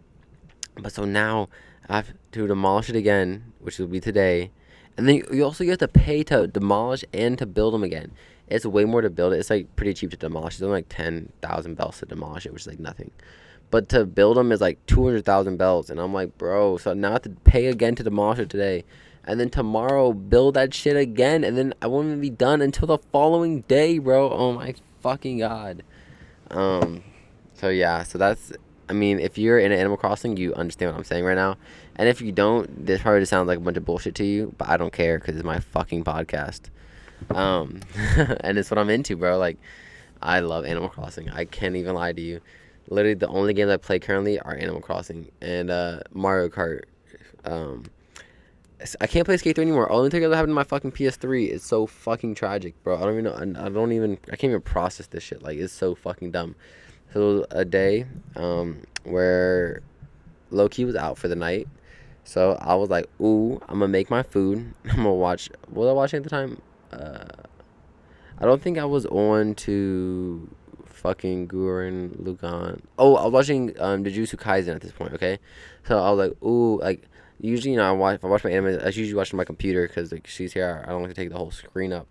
but so now I have to demolish it again, which will be today. And then you also have to pay to demolish and to build them again. It's way more to build it. It's like pretty cheap to demolish. It's only like 10,000 bells to demolish it, which is like nothing. But to build them is like 200,000 bells, and I'm like, bro. So now I have to pay again to demolish it today, and then tomorrow build that shit again, and then I won't even be done until the following day, bro. Oh my fucking god. Um, so yeah, so that's. I mean, if you're in Animal Crossing, you understand what I'm saying right now, and if you don't, this probably just sounds like a bunch of bullshit to you. But I don't care because it's my fucking podcast. Um, and it's what I'm into, bro. Like, I love Animal Crossing. I can't even lie to you. Literally, the only games I play currently are Animal Crossing and Mario Kart. Um, I can't play Skate 3 anymore. Only thing that happened to my fucking PS3 is so fucking tragic, bro. I don't even know. I can't even process this shit. Like, it's so fucking dumb. So, a day where Loki was out for the night. So, I was like, ooh, I'm going to make my food. I'm going to watch. What was I watching at the time? I don't think I was on to fucking Gurren Lagann. Oh, I was watching Jujutsu Kaisen at this point. Okay, so I was like, ooh, like usually, you know, if I watch my anime, I usually watch on my computer because like she's here. I don't like to take the whole screen up,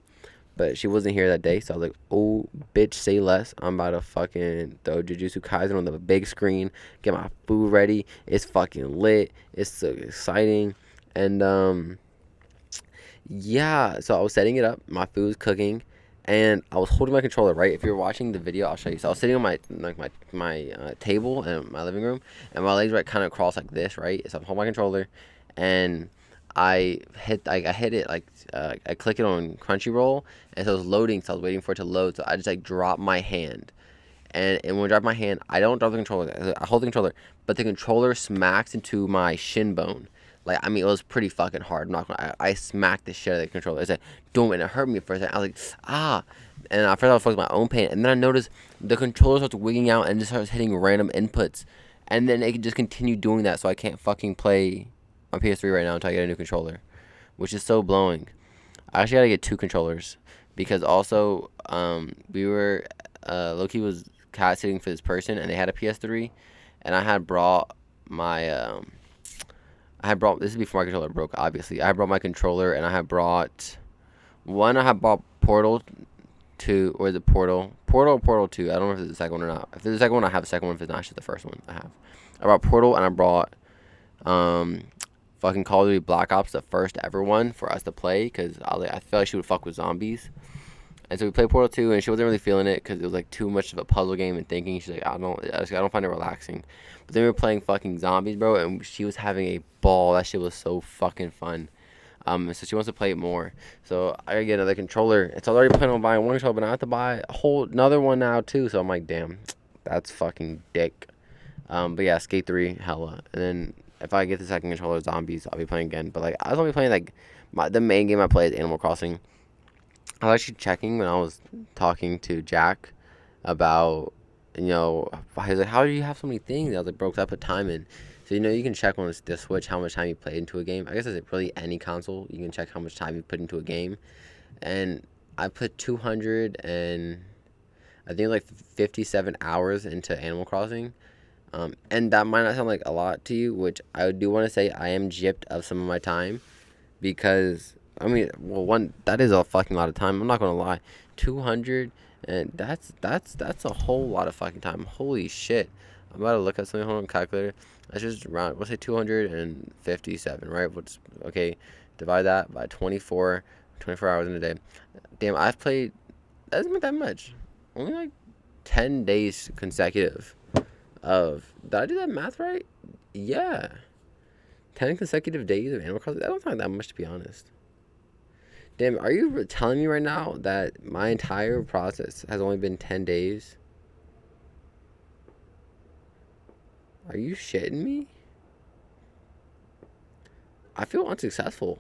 but she wasn't here that day, so I was like, oh, bitch, say less. I'm about to fucking throw Jujutsu Kaisen on the big screen, get my food ready. It's fucking lit. It's so exciting, and yeah. So I was setting it up. My food's cooking and I was holding my controller, right? If you're watching the video, I'll show you. So I was sitting on my table in my living room, and my legs were like, kind of crossed like this, right? So I'm holding my controller, and I hit it like I click it on Crunchyroll, and so it was loading. So I was waiting for it to load. So I just like dropped my hand, and when I drop my hand, I don't drop the controller. I hold the controller, but the controller smacks into my shin bone. Like, I mean, it was pretty fucking hard. I'm not gonna, I smacked the shit out of the controller. It's like, don't, and it hurt me for a second. I was like, ah. And at first I was focused on my own pain. And then I noticed the controller starts wigging out and just starts hitting random inputs. And then it can just continue doing that. So I can't fucking play my PS3 right now until I get a new controller, which is so blowing. I actually gotta get two controllers because also, we were, Loki was cat sitting for this person and they had a PS3. And I had brought my, this is before my controller broke, obviously. I had brought my controller and I had brought One, I have bought Portal 2, or is it Portal? Portal or Portal 2. I don't know if it's the second one or not. If it's the second one, I have the second one. If it's not, it's just the first one I have. I bought Portal, and I brought um, fucking Call of Duty Black Ops, the first ever one for us to play, because I feel like she would fuck with zombies. And so we played Portal 2, and she wasn't really feeling it because it was like too much of a puzzle game and thinking. She's like, I don't find it relaxing. But then we were playing fucking zombies, bro, and she was having a ball. That shit was so fucking fun. So she wants to play it more. So I gotta get another controller. It's already planning on buying one controller, but I have to buy a whole another one now too. So I'm like, damn, that's fucking dick. But yeah, Skate 3, hella. And then if I get the second controller, zombies, I'll be playing again. But like, I was only playing like the main game I play is Animal Crossing. I was actually checking when I was talking to Jack about, he was like, how do you have so many things? I was like, bro, 'cause I put time in. So, you can check on the Switch how much time you played into a game. I guess it's really any console. You can check how much time you put into a game. And I put 200 and I think like 57 hours into Animal Crossing. And that might not sound like a lot to you, which I do want to say I am gypped of some of my time because that is a fucking lot of time. I'm not gonna lie, 200 and that's a whole lot of fucking time. Holy shit! I'm about to look at something. Hold on, calculator. That's just around. Let's say 257, right? Okay? Divide that by 24 hours in a day. Damn, I've played. That doesn't make that much. Only like 10 days consecutive. Did I do that math right? Yeah. 10 consecutive days of Animal Crossing. That don't sound like that much, to be honest. Damn, are you telling me right now that my entire process has only been 10 days? Are you shitting me? I feel unsuccessful.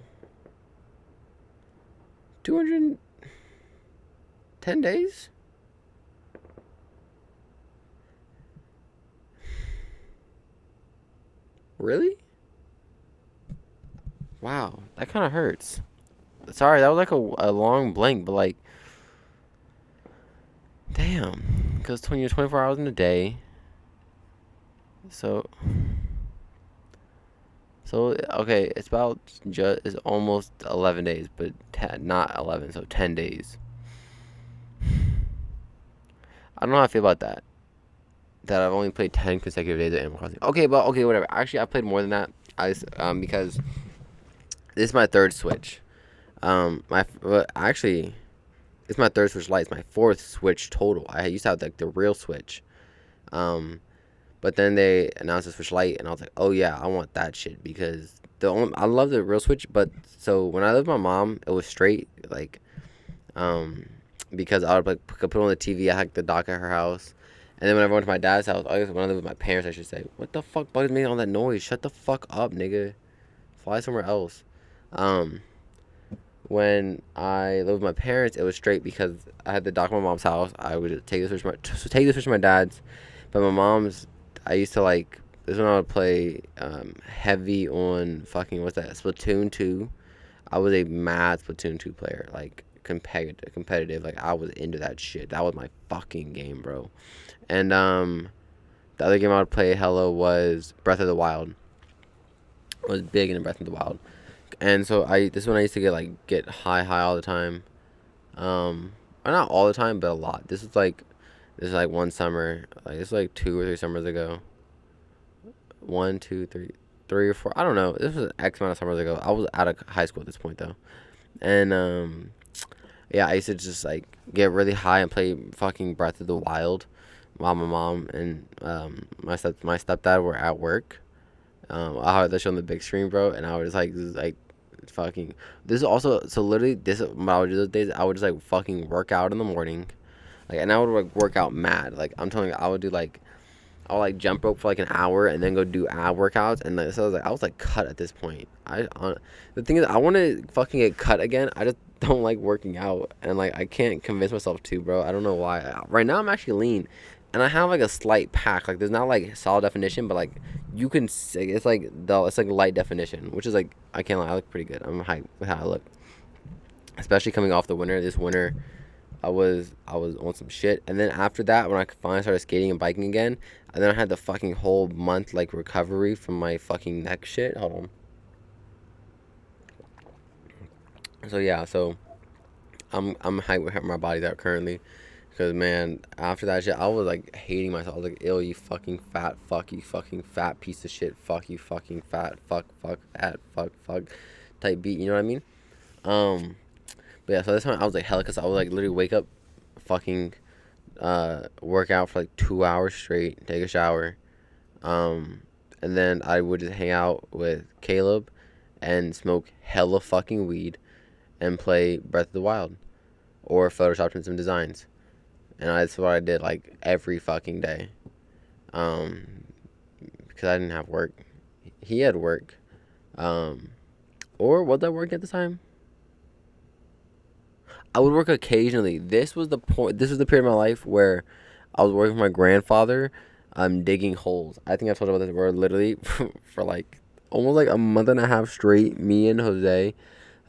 210 days? Really? Wow, that kind of hurts. Sorry, that was like a long blank, but like, damn. Because 24 hours in a day. So, okay, it's almost 11 days, but not 11, so 10 days. I don't know how I feel about that. That I've only played 10 consecutive days of Animal Crossing. Okay, whatever. Actually, I played more than that. Because this is my third Switch. Actually, it's my third Switch Lite. It's my fourth Switch total. I used to have like the real Switch. But then they announced the Switch Lite, and I was like, oh yeah, I want that shit because I love the real Switch. But so when I lived with my mom, it was straight like, because I would like put it on the TV. I had the dock at her house, and then whenever I went to my dad's house, I guess when I lived with my parents, I should say, what the fuck bugs me on that noise? Shut the fuck up, nigga. Fly somewhere else. When I lived with my parents, it was straight because I had the dock at my mom's house. I would take the Switch to my dad's, but my mom's. I used to like this is when I would play heavy on fucking what's that Splatoon 2. I was a mad Splatoon 2 player, like competitive. Like I was into that shit. That was my fucking game, bro. And the other game I would play hella was Breath of the Wild. I was big into Breath of the Wild, and so this is when I used to get high all the time. Not all the time, but a lot. This is like one summer, it's like 2 or 3 summers ago. 1, 2, 3, 3 or 4. I don't know. This was X amount of summers ago. I was out of high school at this point though, and yeah, I used to just like get really high and play fucking Breath of the Wild while my mom and my stepdad were at work. I had that show on the big screen, bro, and I was like fucking. This is also so literally this. What I would do those days, I would just like fucking work out in the morning. Like, and I would like work out mad. Like, I'm telling you, I would jump rope for like an hour and then go do ab workouts. And like, so I was like cut at this point. The thing is, I want to fucking get cut again. I just don't like working out, and like I can't convince myself to, bro. I don't know why. Right now, I'm actually lean, and I have like a slight pack. Like, there's not like solid definition, but like you can see, it's like light definition, which is like I can't lie, I look pretty good. I'm hyped with how I look, especially coming off the winter. This winter. I was on some shit, and then after that, when I finally started skating and biking again, and then I had the fucking whole month like recovery from my fucking neck shit. Hold on. So yeah, I'm hyped with my body's at currently. Because, man, after that shit, I was, like, hating myself. I was like, ew, you fucking fat fuck, you fucking fat piece of shit, fuck, you fucking fat fuck, fat fuck, type beat, you know what I mean? Um, but yeah, so this time I was, like, hella, because I would, like, literally wake up, fucking, work out for, like, 2 hours straight, take a shower, and then I would just hang out with Caleb and smoke hella fucking weed and play Breath of the Wild or Photoshop in some designs. And that's what I did like every fucking day. Um, because I didn't have work. He had work. Um, or was I working at the time? I would work occasionally. This was the point. This was the period of my life where I was working with my grandfather, digging holes. I think I told you about this. Where literally for like almost like a month and a half straight, me and Jose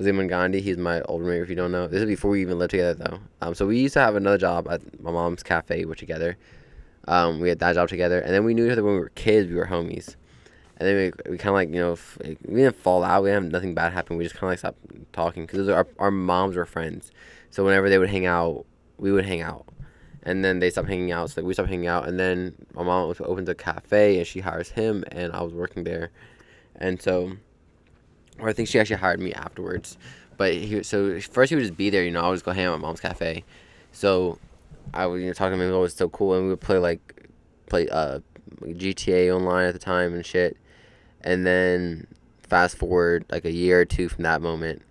Mangandi, he's my older roommate. If you don't know, this is before we even lived together though. So we used to have another job at my mom's cafe. We're together. We had that job together, and then we knew each other when we were kids. We were homies, and then we kind of like we didn't fall out. We didn't have nothing bad happen. We just kind of like stopped talking because our moms were friends. So whenever they would hang out, we would hang out, and then they stopped hanging out. So we stopped hanging out, and then my mom opens a cafe, and she hires him, and I was working there, and so. Or I think she actually hired me afterwards. But so first he would just be there, I would just go hang out at my mom's cafe. So I would talking to him, it was so cool, and we would play GTA online at the time and shit. And then fast forward like a year or two from that moment,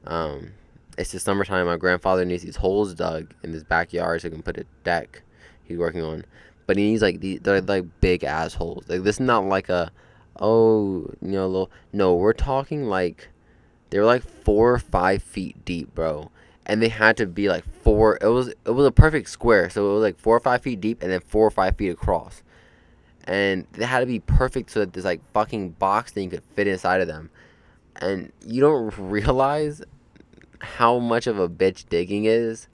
um, it's the summertime. My grandfather needs these holes dug in his backyard so he can put a deck he's working on. But he needs like they're like big assholes. Like this is not like a little. No, we're talking like they were like 4 or 5 feet deep, bro. And they had to be like four. It was a perfect square, so it was like 4 or 5 feet deep and then 4 or 5 feet across. And they had to be perfect so that this like fucking box thing could fit inside of them. And you don't realize how much of a bitch digging is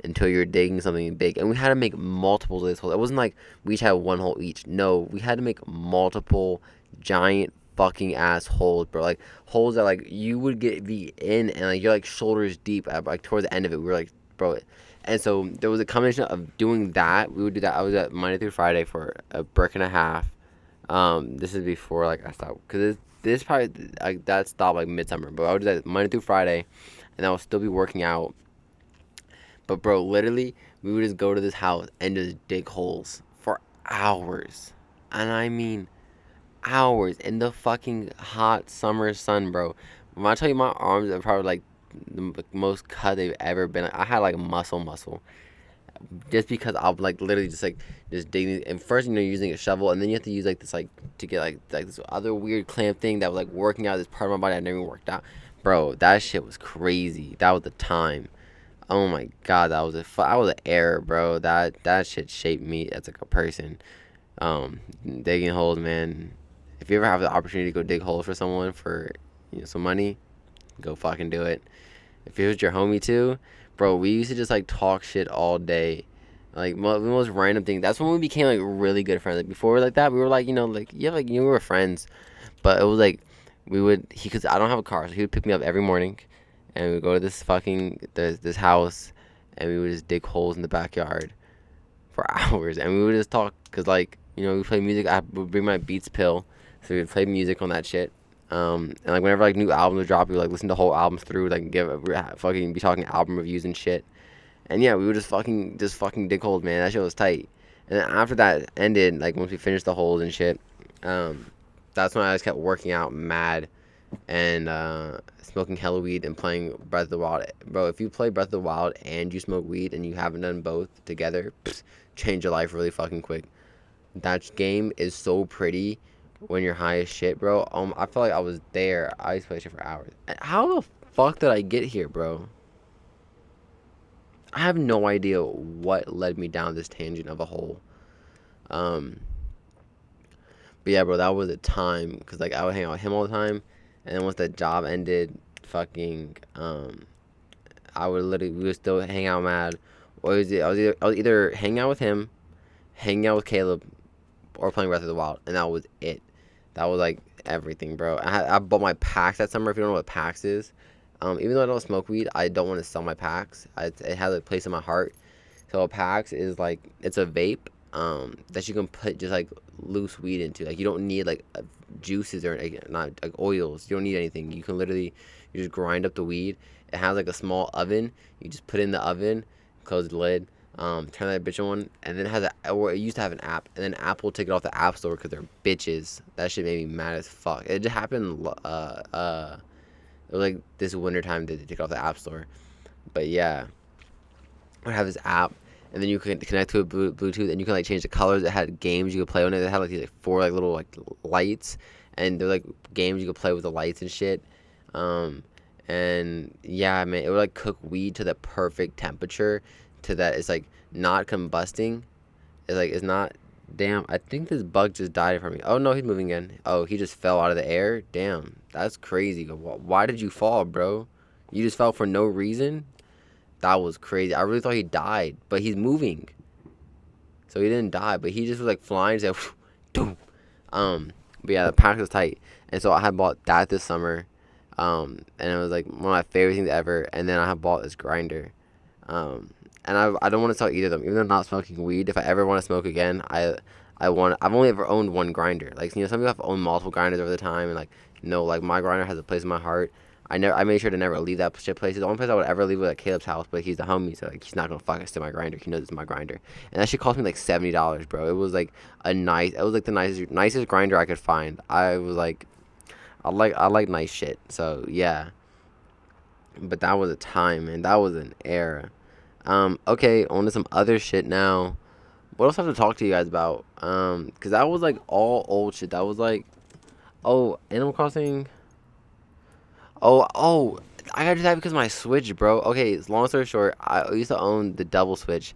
until you're digging something big. And we had to make multiples of this hole. It wasn't like we each had one hole each. No, we had to make multiple giant fucking ass holes, bro. Like holes that like you would be in and like you're like shoulders deep at like towards the end of it. We were like, bro. And so there was a combination of doing that. We would do that. I was at Monday through Friday for a brick and a half. This is before like I stopped because this probably like that stopped like midsummer. But I would do that Monday through Friday, and I would still be working out. But bro, literally, we would just go to this house and just dig holes for hours. And I mean hours in the fucking hot summer sun, bro. When I tell you my arms are probably like the most cut they've ever been. Like, I had like muscle. Just because I'm like literally just digging. And first, you're using a shovel, and then you have to use like this like to get like this other weird clamp thing that was like working out this part of my body I never even worked out. Bro, that shit was crazy. That was the time. Oh my god, I was an error, bro. That shit shaped me as like a person. Digging holes, man. If you ever have the opportunity to go dig holes for someone for some money, go fucking do it. If it was your homie too, bro, we used to just like talk shit all day, like the most random thing. That's when we became like really good friends. Like before like that, we were like like we were friends, but it was like because I don't have a car, so he would pick me up every morning and we would go to this house, and we would just dig holes in the backyard for hours, and we would just talk, cause like we play music. I would bring my Beats pill, so we would play music on that shit. And like whenever like new albums would drop, we would like listen to whole albums through, like fucking be talking album reviews and shit. And yeah, we would just fucking dig holes, man. That shit was tight. And then after that ended, like once we finished the holes and shit, that's when I just kept working out mad and smoking hella weed and playing Breath of the Wild. Bro, if you play Breath of the Wild and you smoke weed and you haven't done both together, change your life really fucking quick. That game is so pretty when you're high as shit, bro. I felt like I was there. I used to play shit for hours. How the fuck did I get here, bro? I have no idea what led me down this tangent of a hole. Um, but yeah, bro, that was a time, because like I would hang out with him all the time, and then once that job ended, fucking we would still hang out mad. Or I was either hanging out with him, hanging out with Caleb, or playing Breath of the Wild, and that was it. That was like everything, bro. I bought my PAX that summer. If you don't know what PAX is, Even though I don't smoke weed, I don't want to sell my packs. It has a place in my heart. So a PAX is like, it's a vape that you can put just like loose weed into. Like you don't need like juices or like, not like oils. You don't need anything. You can literally, you just grind up the weed. It has like a small oven. You just put it in the oven, close the lid, turn that bitch on, and then it has a, or it used to have an app, and then Apple took it off the App Store because they're bitches. That shit made me mad as fuck. It just happened. It was like this winter time that they took it off the App Store. But yeah, I have this app, and then you can connect to a Bluetooth, and you can like change the colors. It had games you could play on it. It had like these like four like little like lights, and they're like games you could play with the lights and shit. Um, and yeah, man, it would like cook weed to the perfect temperature, to that it's like not combusting. It's like it's not. Damn, I think this bug just died from me. Oh no, he's moving again. Oh, he just fell out of the air. Damn, that's crazy. Why did you fall, bro? You just fell for no reason? That was crazy. I really thought he died, but he's moving. So he didn't die, but he just was like flying. Just like, doom. But yeah, the pack was tight. And so I had bought that this summer. And it was like one of my favorite things ever. And then I have bought this grinder. And I don't want to sell either of them. Even though I'm not smoking weed, if I ever want to smoke again, I've only ever owned one grinder. Like, you know, some people have owned multiple grinders over the time, and like, no, like my grinder has a place in my heart. I made sure to never leave that shit place. The only place I would ever leave was at Caleb's house, but he's the homie, so like he's not gonna fucking steal my grinder. He knows it's my grinder, and that shit cost me like $70, bro. It was like it was like the nicest grinder I could find. I was like, I like nice shit. So yeah, but that was a time, man. That was an era. Okay, on to some other shit now. What else I have to talk to you guys about? Cause that was like all old shit. That was like, oh, Animal Crossing. Oh, I got to do that because of my Switch, bro. Okay, long story short, I used to own the double Switch,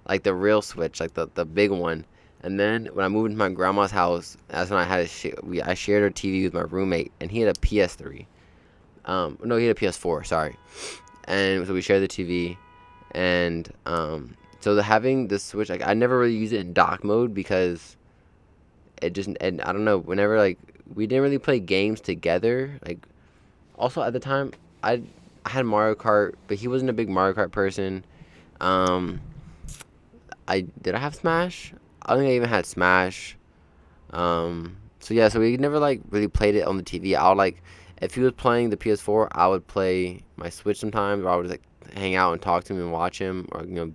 like the real Switch, like the big one. And then when I moved into my grandma's house, that's when I had I shared her TV with my roommate, and he had a PS3. No, he had a PS4. Sorry. And so we shared the TV, and so having the Switch, like I never really used it in dock mode because it just, and I don't know, whenever like we didn't really play games together, like. Also, at the time, I had Mario Kart, but he wasn't a big Mario Kart person. Um, I have Smash? I don't think I even had Smash. So yeah, so we never like really played it on the TV. I would like, if he was playing the PS4, I would play my Switch sometimes, or I would like hang out and talk to him and watch him, or you know,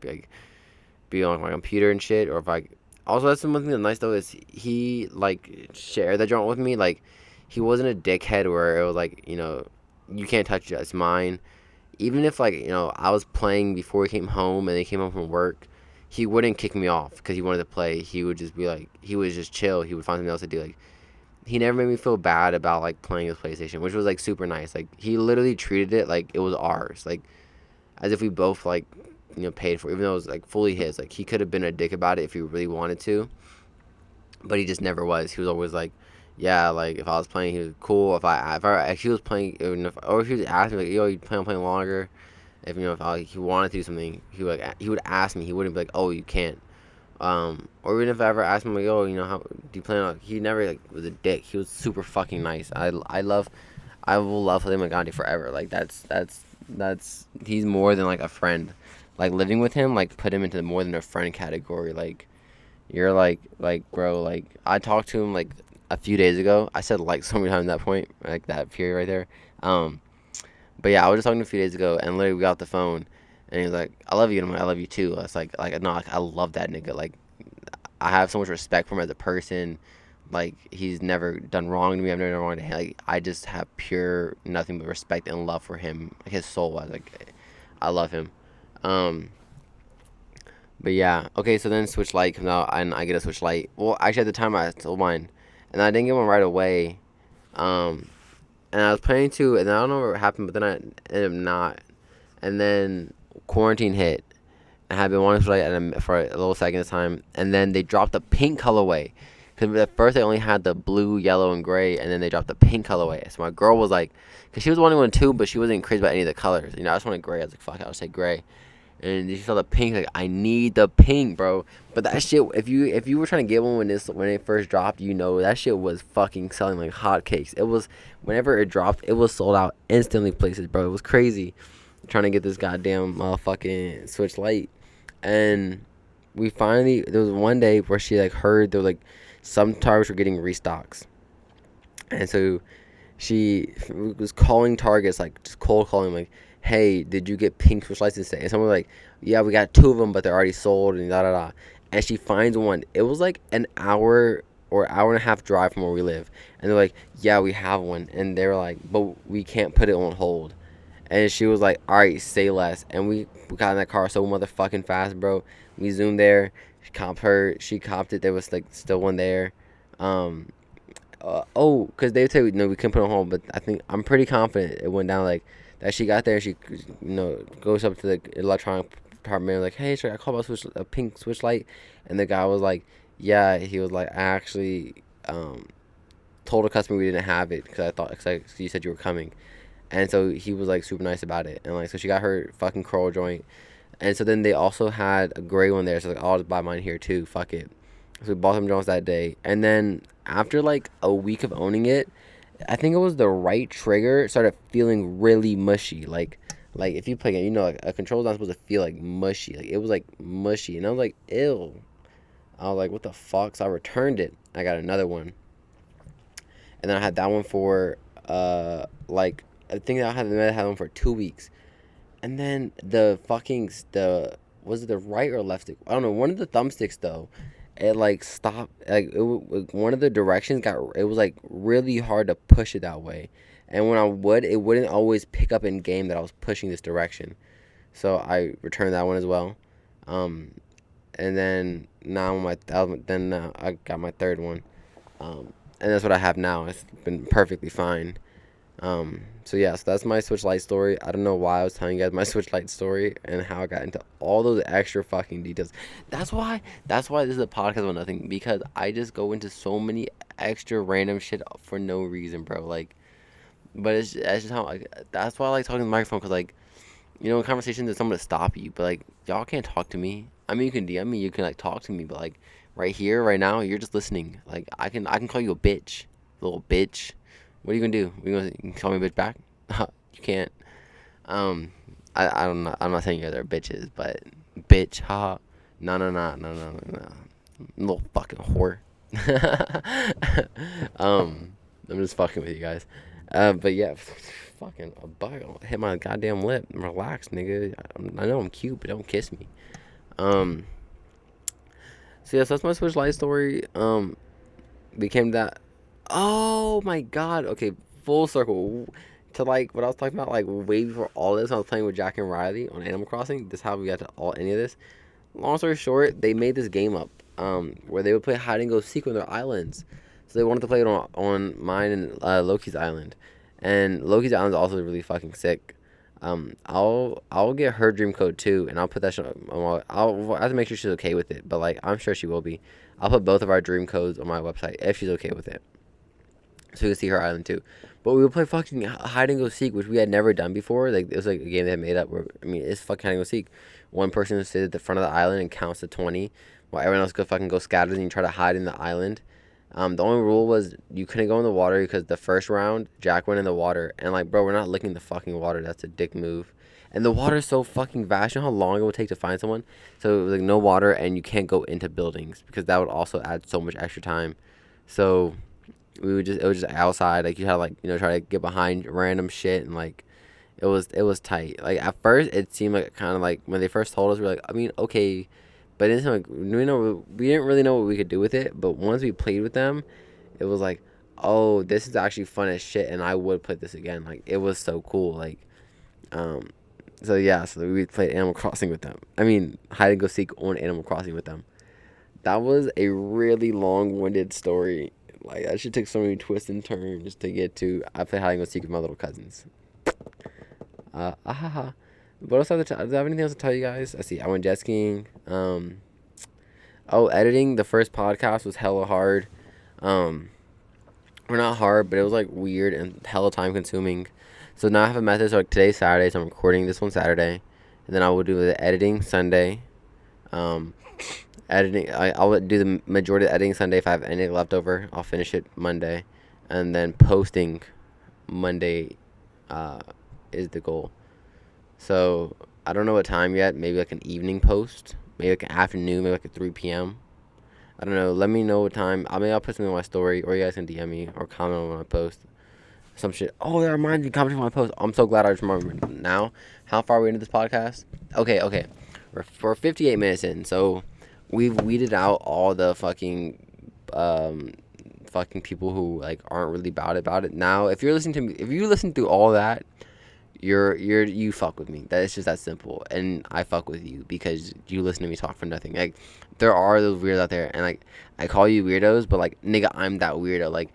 be on my computer and shit. Or if I also, that's one thing that's nice though, is he like shared that joint with me. Like, he wasn't a dickhead where it was like, you know, you can't touch it, it's mine. Even if like, you know, I was playing before he came home and he came home from work, he wouldn't kick me off because he wanted to play. He would just be like, he was just chill. He would find something else to do. Like, he never made me feel bad about like playing his PlayStation, which was like super nice. Like, he literally treated it like it was ours, like as if we both like, you know, paid for it, even though it was like fully his. Like, he could have been a dick about it if he really wanted to, but he just never was. He was always like, yeah, like if I was playing, he was cool. If he was playing, or if he was asking me like, yo, you plan on playing longer? If you know, he wanted to do something, he would ask me. He wouldn't be like, oh, you can't. Or even if I ever asked him like, yo, you know, how do you plan on? He never like was a dick. He was super fucking nice. I will love Haley Gandhi forever. Like that's he's more than like a friend. Like, living with him, like, put him into more than a friend category. Like, you're like bro, like I talked to him like a few days ago. I said like so many times at that point, like that period right there. But yeah, I was just talking to him a few days ago, and literally we got off the phone, and he was like, "I love you," and I'm like, "I love you too." It's like no, like, I love that nigga. Like, I have so much respect for him as a person. Like, he's never done wrong to me. I've never done wrong to him. Like, I just have pure nothing but respect and love for him. Like, his soul. I love him. Um, but yeah, okay. So then Switch Lite comes out, and I get a Switch Lite. Well, actually, at the time I sold mine, and I didn't get one right away. Um, and I was planning to, and I don't know what happened, but then I ended up not. And then quarantine hit. I had been wanting to play for a little second this time, and then they dropped the pink colorway. Because at first they only had the blue, yellow, and gray, and then they dropped the pink colorway. So my girl was like, because she was wanting one too, but she wasn't crazy about any of the colors. You know, I just wanted gray. I was like, fuck, I'll say gray. and she saw the pink. Like, I need the pink, bro. But that shit, if you were trying to get one when it first dropped, that shit was fucking selling like hotcakes. It was whenever it dropped, it was sold out instantly places, bro. It was crazy trying to get this goddamn motherfucking Switch Lite. And there was one day where she like heard there was like some Targets were getting restocks, and so she was calling Targets, like just cold calling, like, hey, did you get pink Switch Lights today? And someone was like, yeah, we got 2 of them, but they're already sold, and da da da. And she finds one. It was like an hour or hour and a half drive from where we live, and they're like, yeah, we have one, and they were like, but we can't put it on hold. And she was like, all right, say less. And we got in that car so motherfucking fast, bro. We zoomed there. She copped it. There was like still one there. Um, because they tell you, no, we couldn't put it on hold. But I'm pretty confident it went down like that. She got there. She, goes up to the electronic department like, hey, should I call about a pink Switch Lite? And the guy was like, yeah. He was like, I actually told a customer we didn't have it because you said you were coming. And so he was like super nice about it, and like so she got her fucking curl joint, and so then they also had a gray one there. So like, I'll just buy mine here too. Fuck it. So we bought some joints that day, and then after like a week of owning it, I think it was the right trigger started feeling really mushy. Like if you play it, like a controller's not supposed to feel like mushy. Like it was like mushy, and I was like, ew. I was like, what the fuck? So I returned it. I got another one, and then I had that one for like. I think I had one for 2 weeks, and then was it the right or left stick? I don't know. One of the thumbsticks though, it like stopped. Like one of the directions it was like really hard to push it that way, and when it wouldn't always pick up in game that I was pushing this direction, so I returned that one as well, and then now I got my third one, and that's what I have now. It's been perfectly fine. So yeah, so that's my Switch Lite story. I don't know why I was telling you guys my Switch Lite story and how I got into all those extra fucking details. That's why this is a podcast about nothing, because I just go into so many extra random shit for no reason, bro. Like, but it's just how that's why I like talking to the microphone, because like, in conversations there's someone to stop you, but like y'all can't talk to me. I mean, you can DM me, you can like talk to me, but like right here, right now, you're just listening. Like I can call you a bitch, little bitch. What are you gonna do? You can call me a bitch back? You can't. I'm not saying you guys are bitches, but bitch, haha. No. Little fucking whore. I'm just fucking with you guys. But yeah, fucking a bug hit my goddamn lip. Relax, nigga. I know I'm cute, but don't kiss me. So yeah, so that's my Switch Lite story. Became that. Oh my god. Okay, full circle to like what I was talking about, like way before all this. I was playing with Jack and Riley on Animal Crossing. This is how we got to any of this. Long story short, they made this game up where they would play hide and go seek on their islands. So they wanted to play it on mine and Loki's island, and Loki's island is also really fucking sick. I'll get her dream code too, and I'll put that shit on I'll have to make sure she's okay with it, but like I'm sure she will be. I'll put both of our dream codes on my website if she's okay with it, so you can see her island too. But we would play fucking hide and go seek, which we had never done before. Like it was like a game they had made up. Where it's fucking hide and go seek. One person would sit at the front of the island and counts to 20, while everyone else could fucking go scattered and you try to hide in the island. The only rule was you couldn't go in the water, because the first round Jack went in the water, and like, bro, we're not licking the fucking water. That's a dick move. And the water is so fucking vast. You know how long it would take to find someone? So it was like no water, and you can't go into buildings, because that would also add so much extra time. So it was just outside. Like you had to like try to get behind random shit, and like it was tight. Like at first it seemed like kind of like when they first told us, we were like, I mean, okay. But it didn't like we didn't really know what we could do with it. But once we played with them, it was like, oh, this is actually fun as shit, and I would play this again. Like it was so cool. Like, so yeah, so we played Animal Crossing with them. I mean, hide and go seek on Animal Crossing with them. That was a really long-winded story. Like that shit took so many twists and turns to get to. I play hide and go seek with my little cousins. What else do I have anything else to tell you guys? I see. I went jet skiing. Editing the first podcast was hella hard. Or not hard, but it was like weird and hella time consuming. So now I have a method. So like today's Saturday, so I'm recording this one Saturday, and then I will do the editing Sunday. Um, I'll do the majority of the editing Sunday. If I have anything left over, I'll finish it Monday, and then posting Monday uh, is the goal. So I don't know what time yet. Maybe like an evening post, maybe like an afternoon, maybe like at 3 p.m. I don't know. Let me know what time. I'll put something on my story, or you guys can DM me or comment on my post. Some shit. Oh, that reminds me. Comment on my post. I'm so glad I just remembered now. How far are we into this podcast? Okay. We're 58 minutes in, so we've weeded out all the fucking people who like aren't really about it. Now, if you're listening to me, if you listen through all that, you fuck with me. That is just that simple, and I fuck with you because you listen to me talk for nothing. Like, there are those weirdos out there, and like I call you weirdos, but like nigga, I'm that weirdo. Like,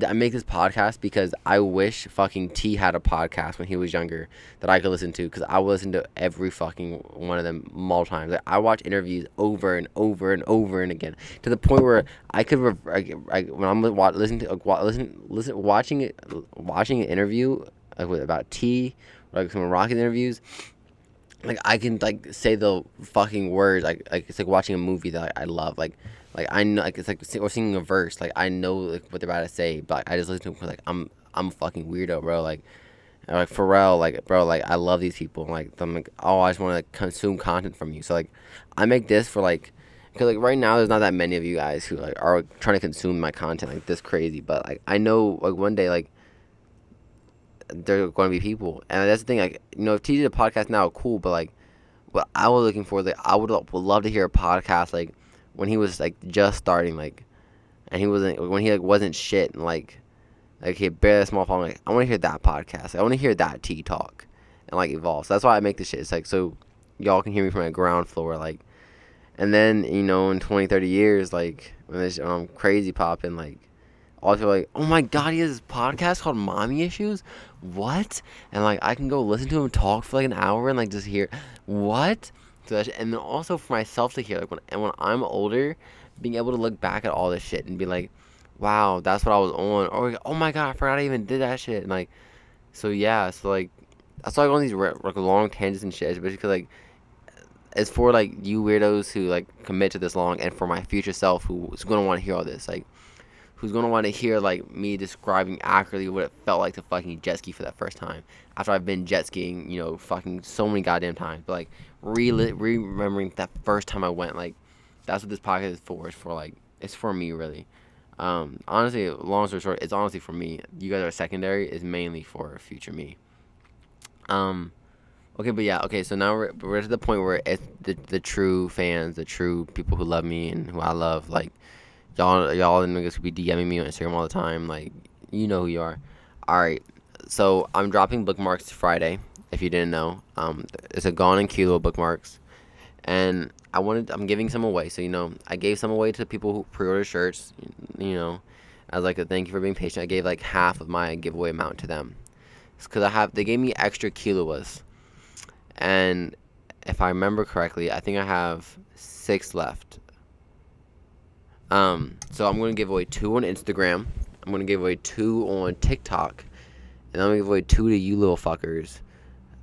I make this podcast because I wish fucking T had a podcast when he was younger that I could listen to, because I would listen to every fucking one of them multiple times. Like, I watch interviews over and over and over and again, to the point where I could when I'm listening to watching an interview like about T, like some Rocket interviews, like I can like say the fucking words, like it's like watching a movie that I love, like I know, like it's like we're singing a verse, like I know like what they're about to say, but like, I just listen to them because like I'm a fucking weirdo, bro. Like Pharrell, like bro, like I love these people, like I'm like, oh, I just want to like consume content from you. So like I make this for like, because like right now there's not that many of you guys who like are trying to consume my content like this crazy, but like I know like one day like there are going to be people, and that's the thing. Like, you know, if T did a podcast now, cool. But like, what I was looking for, like, I would love to hear a podcast like when he was like just starting, like, and he wasn't, when he like wasn't shit, and like he had barely a small following. Like, I want to hear that podcast. I want to hear that T talk and like evolve. So that's why I make this shit. It's like so y'all can hear me from my ground floor, like, and then you know in 20, 30 years, like when this crazy popping, like all people are like, oh my god, he has this podcast called Mommy Issues? What? And like I can go listen to him talk for like an hour and like just hear what? So and then also for myself to hear, like when I'm older, being able to look back at all this shit and be like, wow, that's what I was on, or like, oh my god, I forgot I even did that shit. And like, so yeah, so like that's why I go on these like long tangents and shit, especially because like it's for like you weirdos who like commit to this long, and for my future self who's gonna want to hear all this, like who's gonna want to hear like me describing accurately what it felt like to fucking jet ski for that first time after I've been jet skiing, you know, fucking so many goddamn times. But like remembering that first time I went, like that's what this podcast is for. It's for like it's for me really. Honestly, long story short, it's honestly for me. You guys are secondary. It's mainly for future me. Um, okay, but yeah, okay. So now we're to the point where it's the true fans, the true people who love me and who I love, like y'all niggas who be DMing me on Instagram all the time, like you know who you are. All right, so I'm dropping bookmarks Friday. If you didn't know, it's a Gone and Kilo bookmarks, and I'm giving some away. So you know, I gave some away to people who pre-order shirts. You know, as like a thank you for being patient. I gave like half of my giveaway amount to them, because they gave me extra kilos, and if I remember correctly, I think I have 6 left. So I'm gonna give away 2 on Instagram. I'm gonna give away 2 on TikTok, and I'm gonna give away 2 to you little fuckers.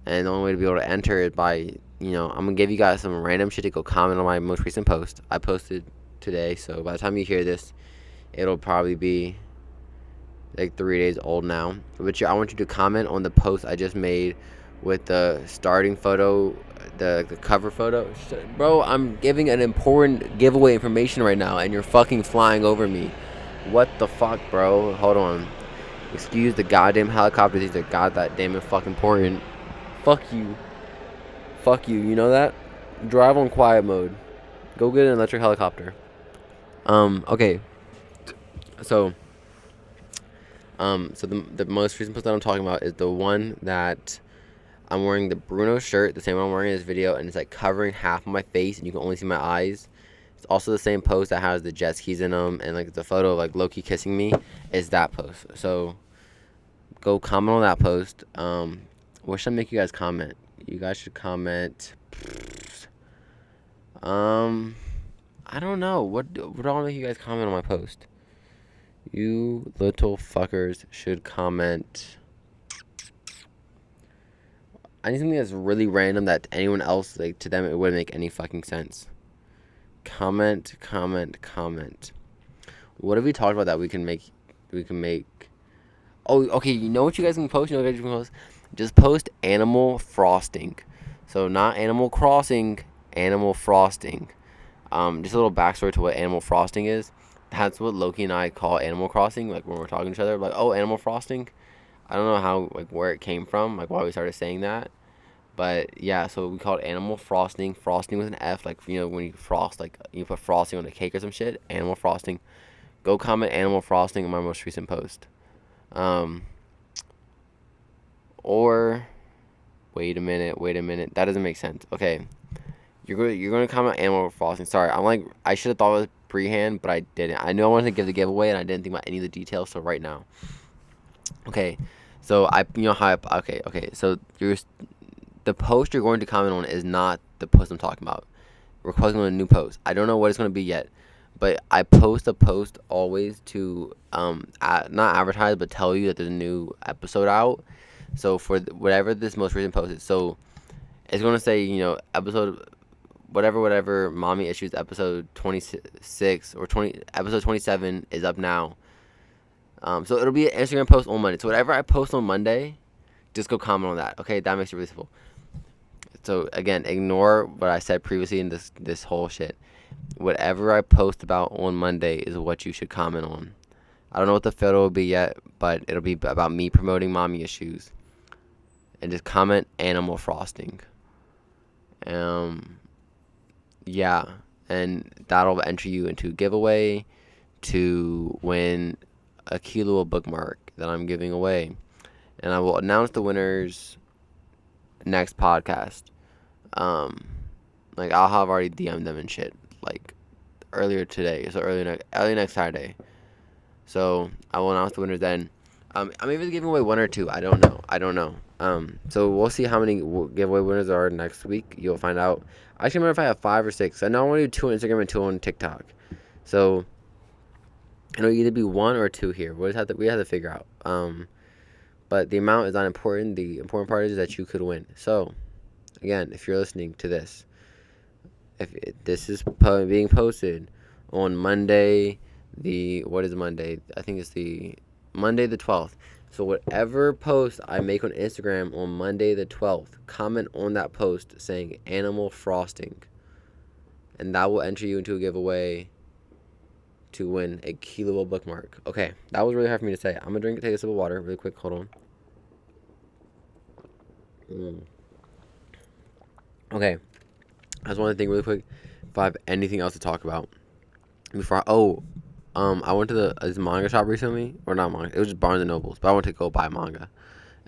And the only way to be able to enter is by, you know, I'm gonna give you guys some random shit to go comment on my most recent post. I posted today, so by the time you hear this, it'll probably be like 3 days old now. But I want you to comment on the post I just made with the starting photo, the cover photo. Bro, I'm giving an important giveaway information right now, and you're fucking flying over me. What the fuck, bro? Hold on. Excuse the goddamn helicopter. These are goddamn fucking important. Fuck you. Fuck you. You know that? Drive on quiet mode. Go get an electric helicopter. Okay. So the most recent post that I'm talking about is the one that I'm wearing the Bruno shirt, the same one I'm wearing in this video, and it's like covering half of my face, and you can only see my eyes. It's also the same post that has the jet skis in them, and like the photo of like Loki kissing me is that post. So go comment on that post. What should I make you guys comment? You guys should comment. I don't know. What do I want to make you guys comment on my post? You little fuckers should comment. I need something that's really random that anyone else, like, to them, it wouldn't make any fucking sense. Comment. What have we talked about that we can make? Oh, okay. You know what you guys can post? You know what you guys can post? Just post animal frosting. So not Animal Crossing, animal frosting. Just a little backstory to what animal frosting is. That's what Loki and I call Animal Crossing. Like when we're talking to each other, like, oh, animal frosting. I don't know how, like, where it came from, like why we started saying that. But yeah, so we call it animal frosting. Frosting with an F, like, you know, when you frost, like you put frosting on a cake or some shit. Animal frosting. Go comment animal frosting in my most recent post. Um, or wait a minute. That doesn't make sense. Okay, you're going to comment animal frosting. Sorry, I should have thought it was pre-hand, but I didn't. I knew I wanted to give the giveaway, and I didn't think about any of the details. So right now, okay. So okay. So the post you're going to comment on is not the post I'm talking about. We're posting on a new post. I don't know what it's going to be yet, but I post a post always to not advertise, but tell you that there's a new episode out. So for whatever this most recent post is, so it's going to say, you know, episode whatever mommy issues episode 26 or 20 episode 27 is up now. So it'll be an Instagram post on Monday. So whatever I post on Monday, just go comment on that. Okay, that makes it really simple. So again, ignore what I said previously in this whole shit. Whatever I post about on Monday is what you should comment on. I don't know what the photo will be yet, but it'll be about me promoting mommy issues. And just comment animal frosting. Yeah, and that'll enter you into a giveaway to win a Kilo bookmark that I'm giving away. And I will announce the winners next podcast. Like, I'll have already DM'd them and shit, like, earlier today, so early next Saturday. So I will announce the winners then. I'm even giving away one or two. I don't know. So we'll see how many giveaway winners are next week. You'll find out. I actually remember if I have 5 or 6. I know I want to do 2 on Instagram and 2 on TikTok. So it'll either be 1 or 2 here. We have to figure out. But the amount is not important. The important part is that you could win. So again, if you're listening to this, if this is being posted on Monday, what is Monday? I think it's the Monday the 12th. So whatever post I make on Instagram on Monday the 12th, comment on that post saying animal frosting. And that will enter you into a giveaway to win a Kilo bookmark. Okay, that was really hard for me to say. I'm going to take a sip of water really quick. Hold on. Okay. I just want to think really quick if I have anything else to talk about. Before I went to this manga shop recently, or not manga, it was just Barnes and Nobles, but I went to go buy manga.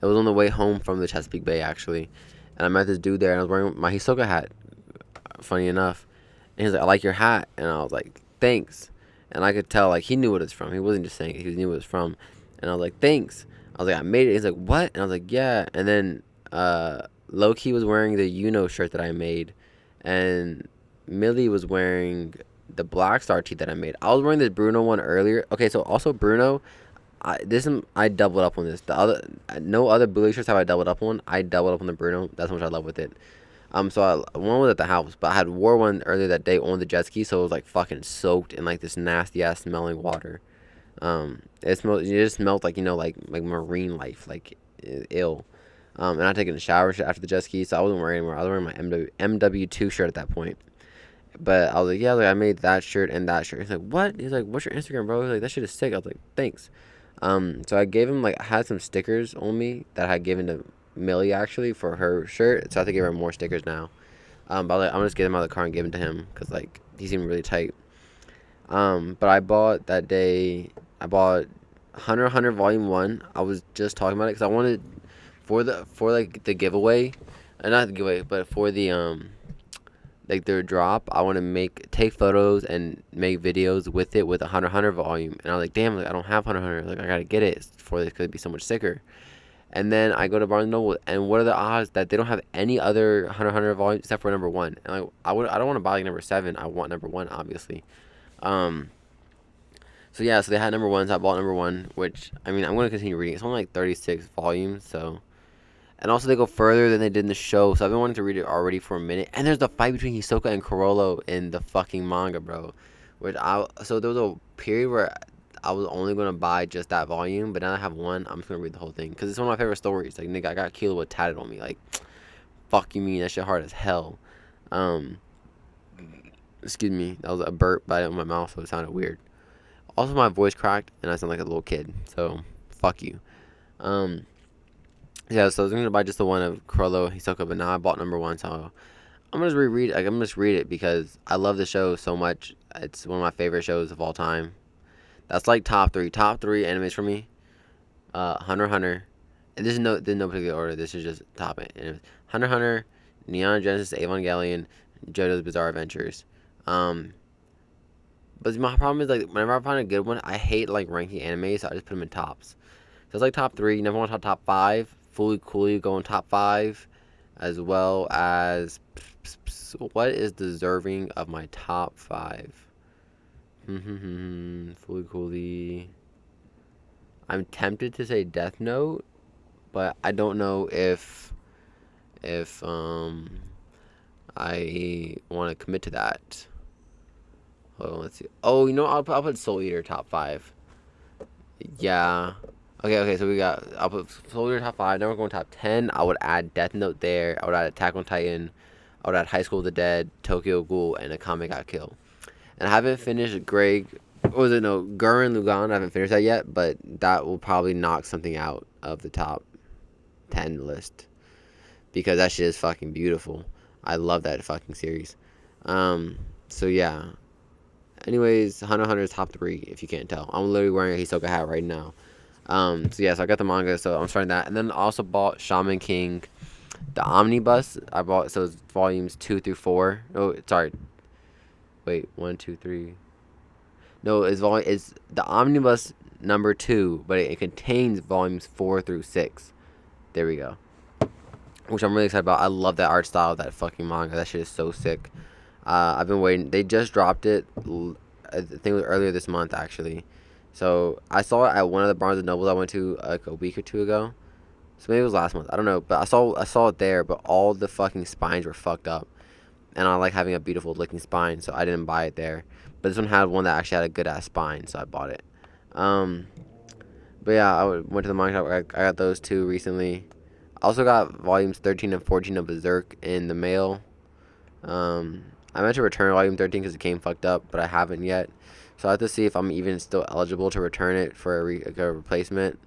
It was on the way home from the Chesapeake Bay, actually, and I met this dude there, and I was wearing my Hisoka hat, funny enough, and he's like, I like your hat, and I was like, thanks, and I could tell, like, he knew what it's from. He wasn't just saying it, he knew what it's from, and I was like, thanks. I was like, I made it. He's like, what? And I was like, yeah, and then Loki was wearing the Yuno shirt that I made, and Millie was wearing the Black Star tee that I made. I was wearing this Bruno one earlier. Okay, so also Bruno, I doubled up on this. No other Bully shirts have I doubled up on. I doubled up on the Bruno. That's how much I love with it. So one was at the house, but I had wore one earlier that day on the jet ski, so it was like fucking soaked in like this nasty ass smelling water. It just smelled like, you know, like marine life, like ill. And I taken a shower after the jet ski, so I wasn't wearing anymore. I was wearing my MW2 shirt at that point. But I was like, yeah, I made that shirt and that shirt. He's like, what? He's like, what's your Instagram, bro? He's like, that shit is sick. I was like, thanks. So I gave him, I had some stickers on me that I had given to Millie, actually, for her shirt. So I have to give her more stickers now. But I'm going to just get them out of the car and give them to him, because, he seemed really tight. But I bought that day, Hunter x Hunter Volume 1. I was just talking about it, because I wanted, for the giveaway, not the giveaway, but for the, their drop, I want to take photos and make videos with it with a Hunter x Hunter volume. And I was like, damn, I don't have Hunter x Hunter. I gotta get it for this because it'd be so much sicker. And then I go to Barnes & Noble, and what are the odds that they don't have any other Hunter x Hunter volume except for number 1? And I don't want to buy number 7. I want number 1, obviously. So yeah, so they had number 1, so I bought number 1, which, I mean, I'm going to continue reading. It's only 36 volumes, so. And also, they go further than they did in the show. So I've been wanting to read it already for a minute. And there's the fight between Hisoka and Kurolo in the fucking manga, bro. So there was a period where I was only gonna buy just that volume, but now I have one. I'm just gonna read the whole thing because it's one of my favorite stories. Like, nigga, I got Killua tatted on me. Like, fuck you mean that shit hard as hell. Um, excuse me, that was a burp by in my mouth, so it sounded weird. Also, my voice cracked and I sound like a little kid. So fuck you. Um. Yeah, so I was gonna buy just the one of Kurolo Hisoka, but now I bought number one, so I'm gonna just reread. Like, I'm gonna just read it because I love the show so much. It's one of my favorite shows of all time. That's like top three animes for me. Hunter x Hunter, and there's no particular order. This is just top animes. Hunter x Hunter, Neon Genesis Evangelion, JoJo's Bizarre Adventures. Um, but my problem is, like, whenever I find a good one, I hate like ranking anime, so I just put them in tops. So it's like top three. You never want to top five. Fully Coolly going top five, as well as what is deserving of my top five. Fully Coolly. I'm tempted to say Death Note, but I don't know if I want to commit to that. Hold on, let's see. Oh, you know, I'll put Soul Eater top five. Yeah. Okay, so I'll put Soul Eater top 5, then we're going top 10. I would add Death Note there. I would add Attack on Titan. I would add High School of the Dead, Tokyo Ghoul, and Akame ga Kill. And I haven't finished Gurren Lagann. I haven't finished that yet, but that will probably knock something out of the top 10 list. Because that shit is fucking beautiful. I love that fucking series. So yeah. Anyways, Hunter x Hunter is top 3, if you can't tell. I'm literally wearing a Hisoka hat right now. So I got the manga, so I'm starting that. And then I also bought Shaman King, the omnibus. I bought, so it's volumes 2 through 4. Oh, sorry. Wait, 1, 2, 3. No, it's the omnibus number 2, but it contains volumes 4 through 6. There we go. Which I'm really excited about. I love that art style of that fucking manga. That shit is so sick. I've been waiting. They just dropped it, I think it was earlier this month, actually. So I saw it at one of the Barnes and Nobles I went to like a week or two ago. So maybe it was last month. I don't know, but I saw it there. But all the fucking spines were fucked up, and I like having a beautiful looking spine, so I didn't buy it there. But this one had one that actually had a good ass spine, so I bought it. But yeah, I went to the manga shop. I got those two recently. I also got volumes 13 and 14 of Berserk in the mail. I meant to return volume 13 because it came fucked up, but I haven't yet. So I have to see if I'm even still eligible to return it for a replacement.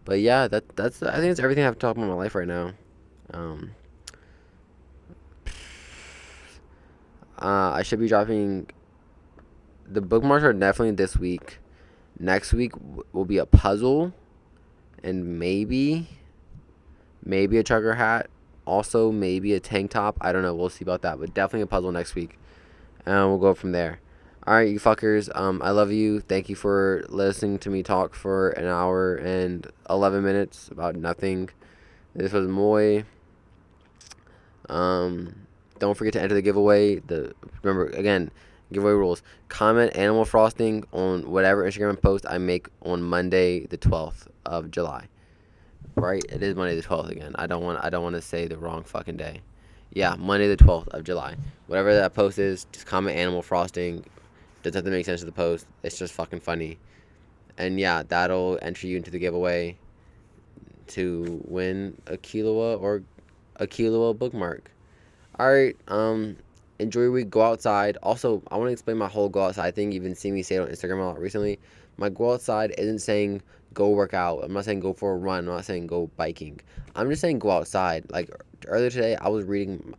But yeah, that's I think it's everything I have to talk about in my life right now. I should be dropping. The bookmarks are definitely this week. Next week will be a puzzle, and maybe a trucker hat. Also, maybe a tank top. I don't know. We'll see about that. But definitely a puzzle next week, and we'll go from there. All right, you fuckers. I love you. Thank you for listening to me talk for an hour and 11 minutes about nothing. This was Moy. Don't forget to enter the giveaway. Remember, again, giveaway rules. Comment Animal Frosting on whatever Instagram post I make on Monday, the 12th of July. Right? It is Monday the 12th again. I don't want to say the wrong fucking day. Yeah, Monday the 12th of July. Whatever that post is, just comment Animal Frosting. Doesn't have to make sense to the post. It's just fucking funny. And yeah, that'll enter you into the giveaway to win a Killua bookmark. Alright, enjoy your week. Go outside. Also, I want to explain my whole go outside thing. You've been seeing me say it on Instagram a lot recently. My go outside isn't saying go work out. I'm not saying go for a run. I'm not saying go biking. I'm just saying go outside. Like earlier today, I was reading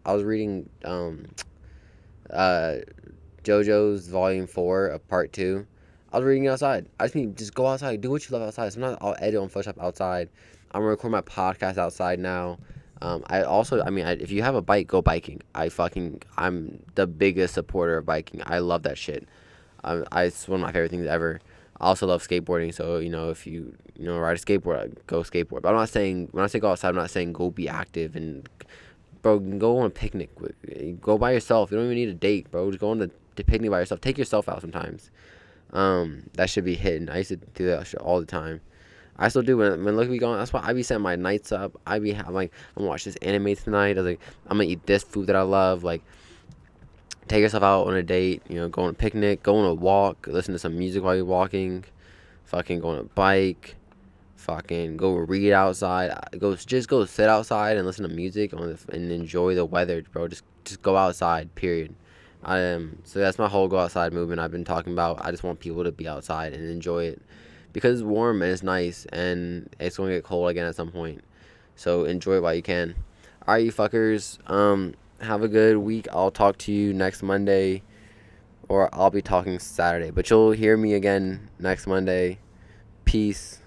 JoJo's Volume 4 of Part 2. I was reading it outside. I just mean, just go outside. Do what you love outside. Sometimes I'll edit on Photoshop outside. I'm going to record my podcast outside now. If you have a bike, go biking. I'm the biggest supporter of biking. I love that shit. It's one of my favorite things ever. I also love skateboarding. So, if you ride a skateboard, go skateboard. But I'm not saying, when I say go outside, I'm not saying go be active and, bro, go on a picnic. Go by yourself. You don't even need a date, bro. Just go on the picnic by yourself. Take yourself out sometimes. That should be hidden. I used to do that shit all the time. I still do when look we going. That's why I be setting my nights up. I'm like, I'm gonna watch this anime tonight. I was like, I'm gonna eat this food that I love. Like, take yourself out on a date. You know, go on a picnic, go on a walk, listen to some music while you're walking. Fucking go on a bike. Fucking go read outside. Go sit outside and listen to music and enjoy the weather, bro. Just go outside. Period. So that's my whole go outside movement I've been talking about. I just want people to be outside and enjoy it because it's warm and it's nice and it's gonna get cold again at some point. So enjoy it while you can. All right, you fuckers. Have a good week. I'll talk to you next Monday, or I'll be talking Saturday. But you'll hear me again next Monday. Peace.